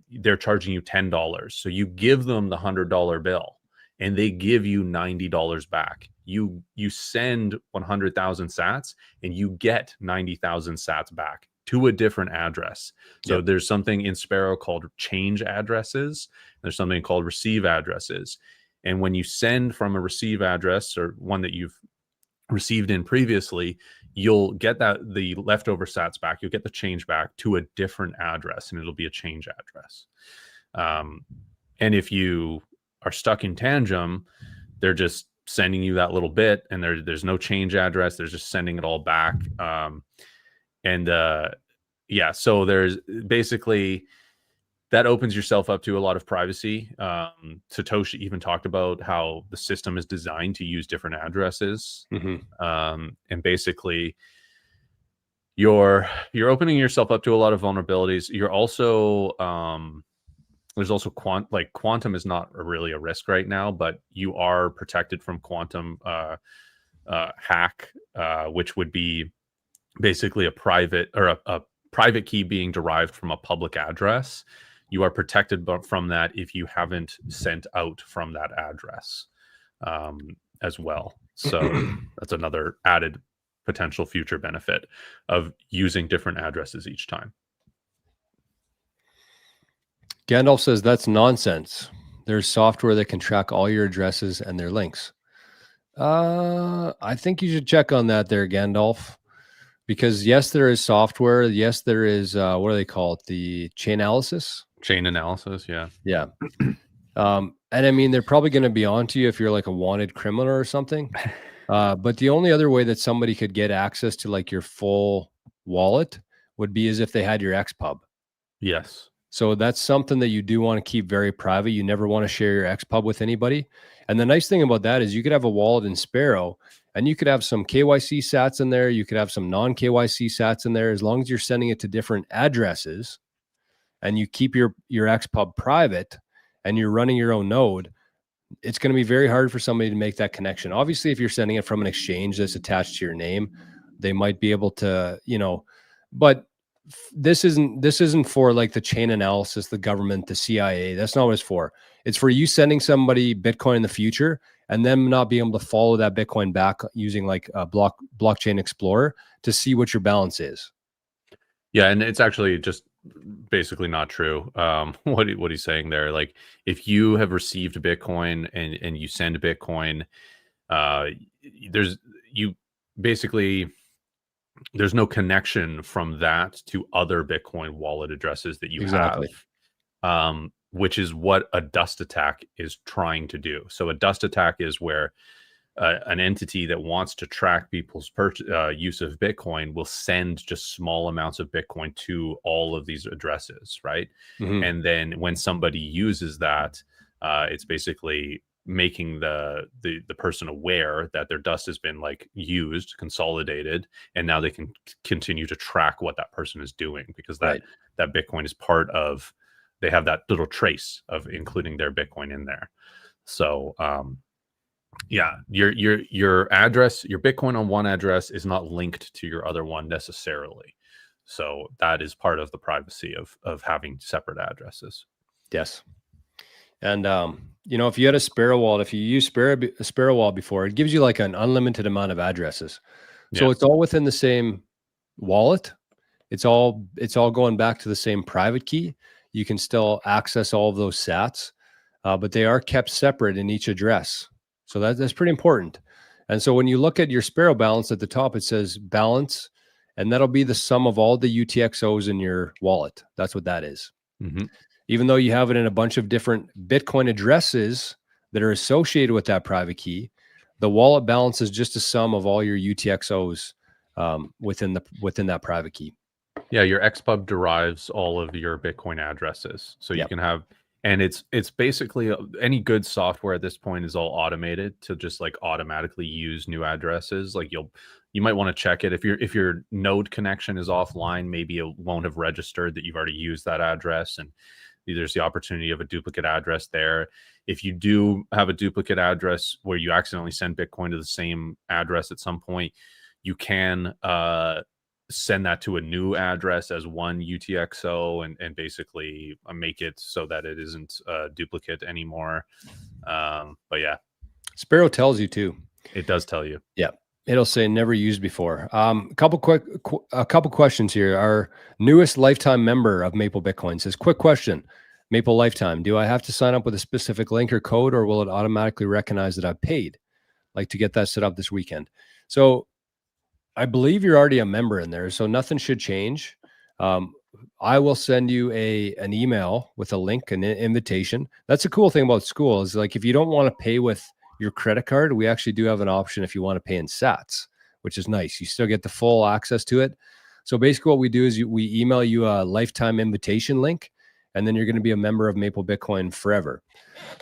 they're charging you $10. So you give them the $100 bill and they give you $90 back. You send 100,000 sats and you get 90,000 sats back to a different address. So Yep. there's something in Sparrow called change addresses. There's something called receive addresses. And when you send from a receive address or one that you've received in previously, you'll get the leftover sats back. You'll get the change back to a different address, and it'll be a change address. And if you are stuck in Tangent, they're just sending you that little bit, and there's no change address. They're just sending it all back. So there's basically that opens yourself up to a lot of privacy. Satoshi even talked about how the system is designed to use different addresses. And basically you're opening yourself up to a lot of vulnerabilities. You're also there's also quantum is not really a risk right now, but you are protected from quantum hack, which would be basically a private key being derived from a public address. You are protected from that if you haven't sent out from that address as well. So that's another added potential future benefit of using different addresses each time. Gandalf says that's nonsense. There's software that can track all your addresses and their links. I think you should check on that there, Gandalf. Because yes, there is software. Yes, there is what do they call it? The chain analysis. Chain analysis, yeah. Yeah. And I mean, they're probably going to be onto you if you're like a wanted criminal or something. But the only other way that somebody could get access to like your full wallet would be as if they had your XPub. Yes. So that's something that you do want to keep very private. You never want to share your XPub with anybody. And the nice thing about that is you could have a wallet in Sparrow and you could have some KYC sats in there. You could have some non-KYC sats in there. As long as you're sending it to different addresses and you keep your XPub private and you're running your own node, it's going to be very hard for somebody to make that connection. Obviously, if you're sending it from an exchange that's attached to your name, they might be able to, but this isn't for like the chain analysis, the government, the CIA. That's not what it's for. It's for you sending somebody Bitcoin in the future and them not being able to follow that Bitcoin back using like a blockchain explorer to see what your balance is. Yeah, and it's actually just basically not true. What he's saying there, like if you have received Bitcoin and you send Bitcoin, there's no connection from that to other Bitcoin wallet addresses that you have, which is what a dust attack is trying to do. So a dust attack is where an entity that wants to track people's use of Bitcoin will send just small amounts of Bitcoin to all of these addresses, right? Mm-hmm. And then when somebody uses that, it's basically making the person aware that their dust has been like used, consolidated, and now they can continue to track what that person is doing because that Bitcoin is part of, they have that little trace of including their Bitcoin in there. So yeah, your address, your Bitcoin on one address is not linked to your other one necessarily. So that is part of the privacy of having separate addresses. Yes. And, if you had a Sparrow wallet, if you use Sparrow wallet before, it gives you like an unlimited amount of addresses. So it's all within the same wallet. It's all going back to the same private key. You can still access all of those sats, but they are kept separate in each address. So that's pretty important. And so when you look at your Sparrow balance at the top, it says balance, and that'll be the sum of all the UTXOs in your wallet. That's what that is. Mm-hmm. Even though you have it in a bunch of different Bitcoin addresses that are associated with that private key, the wallet balance is just a sum of all your UTXOs within that private key. Yeah, your XPub derives all of your Bitcoin addresses. So you can have, and it's basically any good software at this point is all automated to just like automatically use new addresses. Like you might want to check it if your node connection is offline, maybe it won't have registered that you've already used that address, and there's the opportunity of a duplicate address there. If you do have a duplicate address where you accidentally send Bitcoin to the same address at some point, you can send that to a new address as one UTXO and basically make it so that it isn't a duplicate anymore. But yeah, Sparrow tells you too. It does tell you. Yeah. It'll say never used before. A couple questions here. Our newest lifetime member of Maple Bitcoin says, quick question, Maple Lifetime, do I have to sign up with a specific link or code, or will it automatically recognize that I've paid? Like to get that set up this weekend. So I believe you're already a member in there, so nothing should change. I will send you an email with a link, an invitation. That's a cool thing about school is like, if you don't want to pay with your credit card, we actually do have an option if you want to pay in sats, which is nice. You still get the full access to it. So basically what we do is we email you a lifetime invitation link, and then you're going to be a member of Maple Bitcoin forever.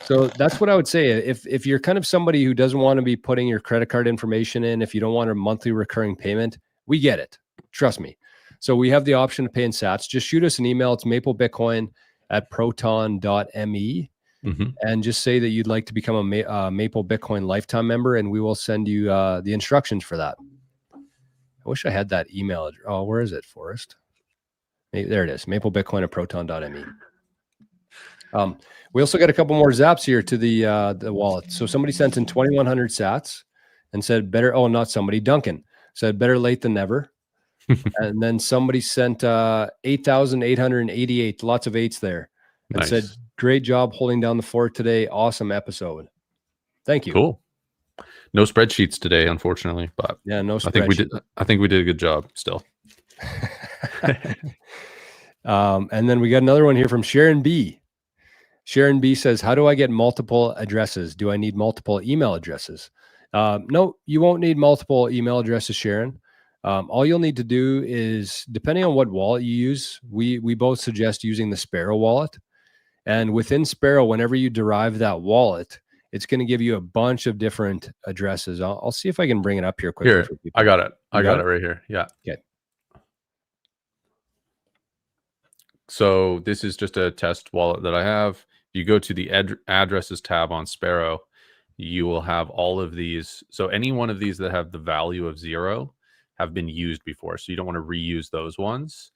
So that's what I would say. If you're kind of somebody who doesn't want to be putting your credit card information in, if you don't want a monthly recurring payment, we get it. Trust me. So we have the option to pay in sats. Just shoot us an email. It's maplebitcoin@proton.me. And just say that you'd like to become a Maple Bitcoin lifetime member, and we will send you the instructions for that. I wish I had that email. Oh, where is it, Forrest? There it is, maplebitcoin@proton.me. We also got a couple more zaps here to the wallet. So somebody sent in 2,100 sats and said better. Oh, not somebody. Duncan said better late than never. And then somebody sent 8,888. Lots of eights there, and said great job holding down the fort today. Awesome episode. Thank you. Cool. No spreadsheets today, unfortunately, but yeah, no. I think we did a good job still. And then we got another one here from Sharon B. Sharon B says, how do I get multiple addresses? Do I need multiple email addresses? No, you won't need multiple email addresses, Sharon. All you'll need to do is, depending on what wallet you use, we both suggest using the Sparrow wallet. And within Sparrow, whenever you derive that wallet, it's going to give you a bunch of different addresses. I'll see if I can bring it up here quickly. Here, I got it. I got it right here. Yeah. Okay. So this is just a test wallet that I have. You go to the addresses tab on Sparrow, you will have all of these. So any one of these that have the value of 0 have been used before. So you don't want to reuse those ones.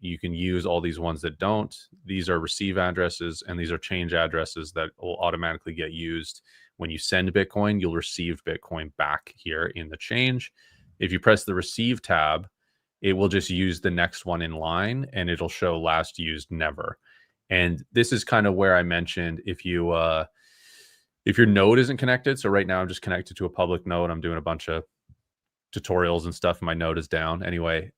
You can use all these ones that don't. These are receive addresses, and these are change addresses that will automatically get used. When you send Bitcoin, you'll receive Bitcoin back here in the change. If you press the receive tab, it will just use the next one in line, and it'll show last used never. And this is kind of where I mentioned if your node isn't connected. So right now I'm just connected to a public node. I'm doing a bunch of tutorials and stuff. My node is down anyway.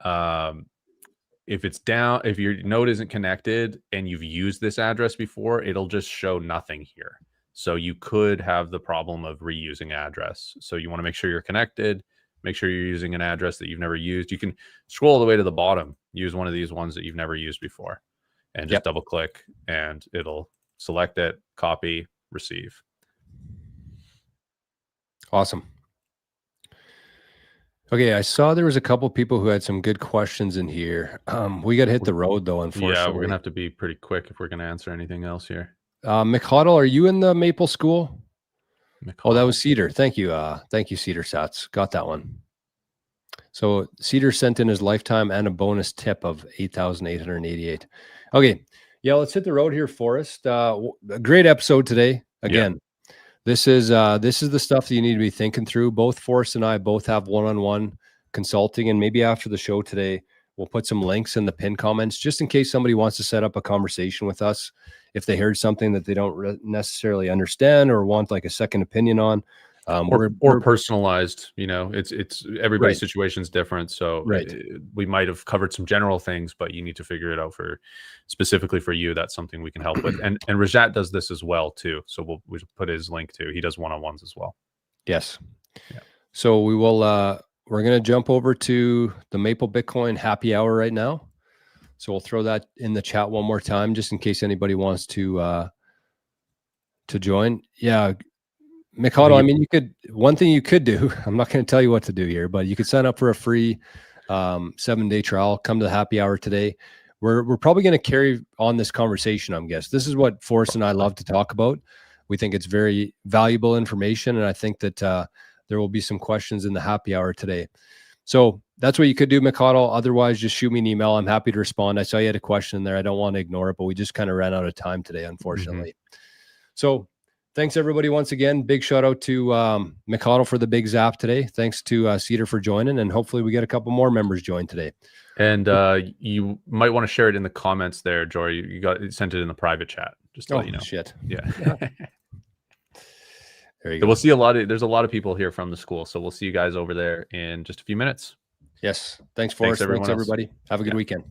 If it's down, if your node isn't connected and you've used this address before, it'll just show nothing here. So you could have the problem of reusing address. So you want to make sure you're connected. Make sure you're using an address that you've never used. You can scroll all the way to the bottom, use one of these ones that you've never used before, and just double click, and it'll select it, copy, receive. Awesome. Okay, I saw there was a couple people who had some good questions in here. We got to hit the road though, unfortunately. Yeah, we're gonna have to be pretty quick if we're gonna answer anything else here. McHuddle, are you in the Maple School? McHuddle. Oh, that was Cedar. Thank you. Thank you, Cedar Sats. Got that one. So Cedar sent in his lifetime and a bonus tip of 8,888. Okay. Yeah, let's hit the road here, Forrest. A great episode today. Again, this is the stuff that you need to be thinking through. Both Forrest and I both have one-on-one consulting, and maybe after the show today, we'll put some links in the pin comments just in case somebody wants to set up a conversation with us. If they heard something that they don't necessarily understand or want like a second opinion on, or personalized, it's everybody's situation is different. So we might have covered some general things, but you need to figure it out for specifically for you. That's something we can help with. And Rajat does this as well too. So we'll put his link too. He does one-on-ones as well. Yes. Yeah. So we will we're going to jump over to the Maple Bitcoin happy hour right now. So we'll throw that in the chat one more time, just in case anybody wants to join. Yeah. Mikado, I mean, one thing you could do, I'm not going to tell you what to do here, but you could sign up for a free 7-day trial. Come to the happy hour today. We're probably going to carry on this conversation, I'm guessing. This is what Forrest and I love to talk about. We think it's very valuable information, and I think that there will be some questions in the happy hour today. So that's what you could do, Mikado. Otherwise, just shoot me an email. I'm happy to respond. I saw you had a question there. I don't want to ignore it, but we just kind of ran out of time today, unfortunately. So thanks, everybody, once again. Big shout out to Mikado for the big zap today. Thanks to Cedar for joining, and hopefully we get a couple more members join today. And you might want to share it in the comments there, Jor. You sent it in the private chat, just to let you know. Shit. Yeah. There you go. go. We'll see there's a lot of people here from the school, so we'll see you guys over there in just a few minutes. Yes. Thanks, Forrest. Thanks, everybody. Have a good weekend.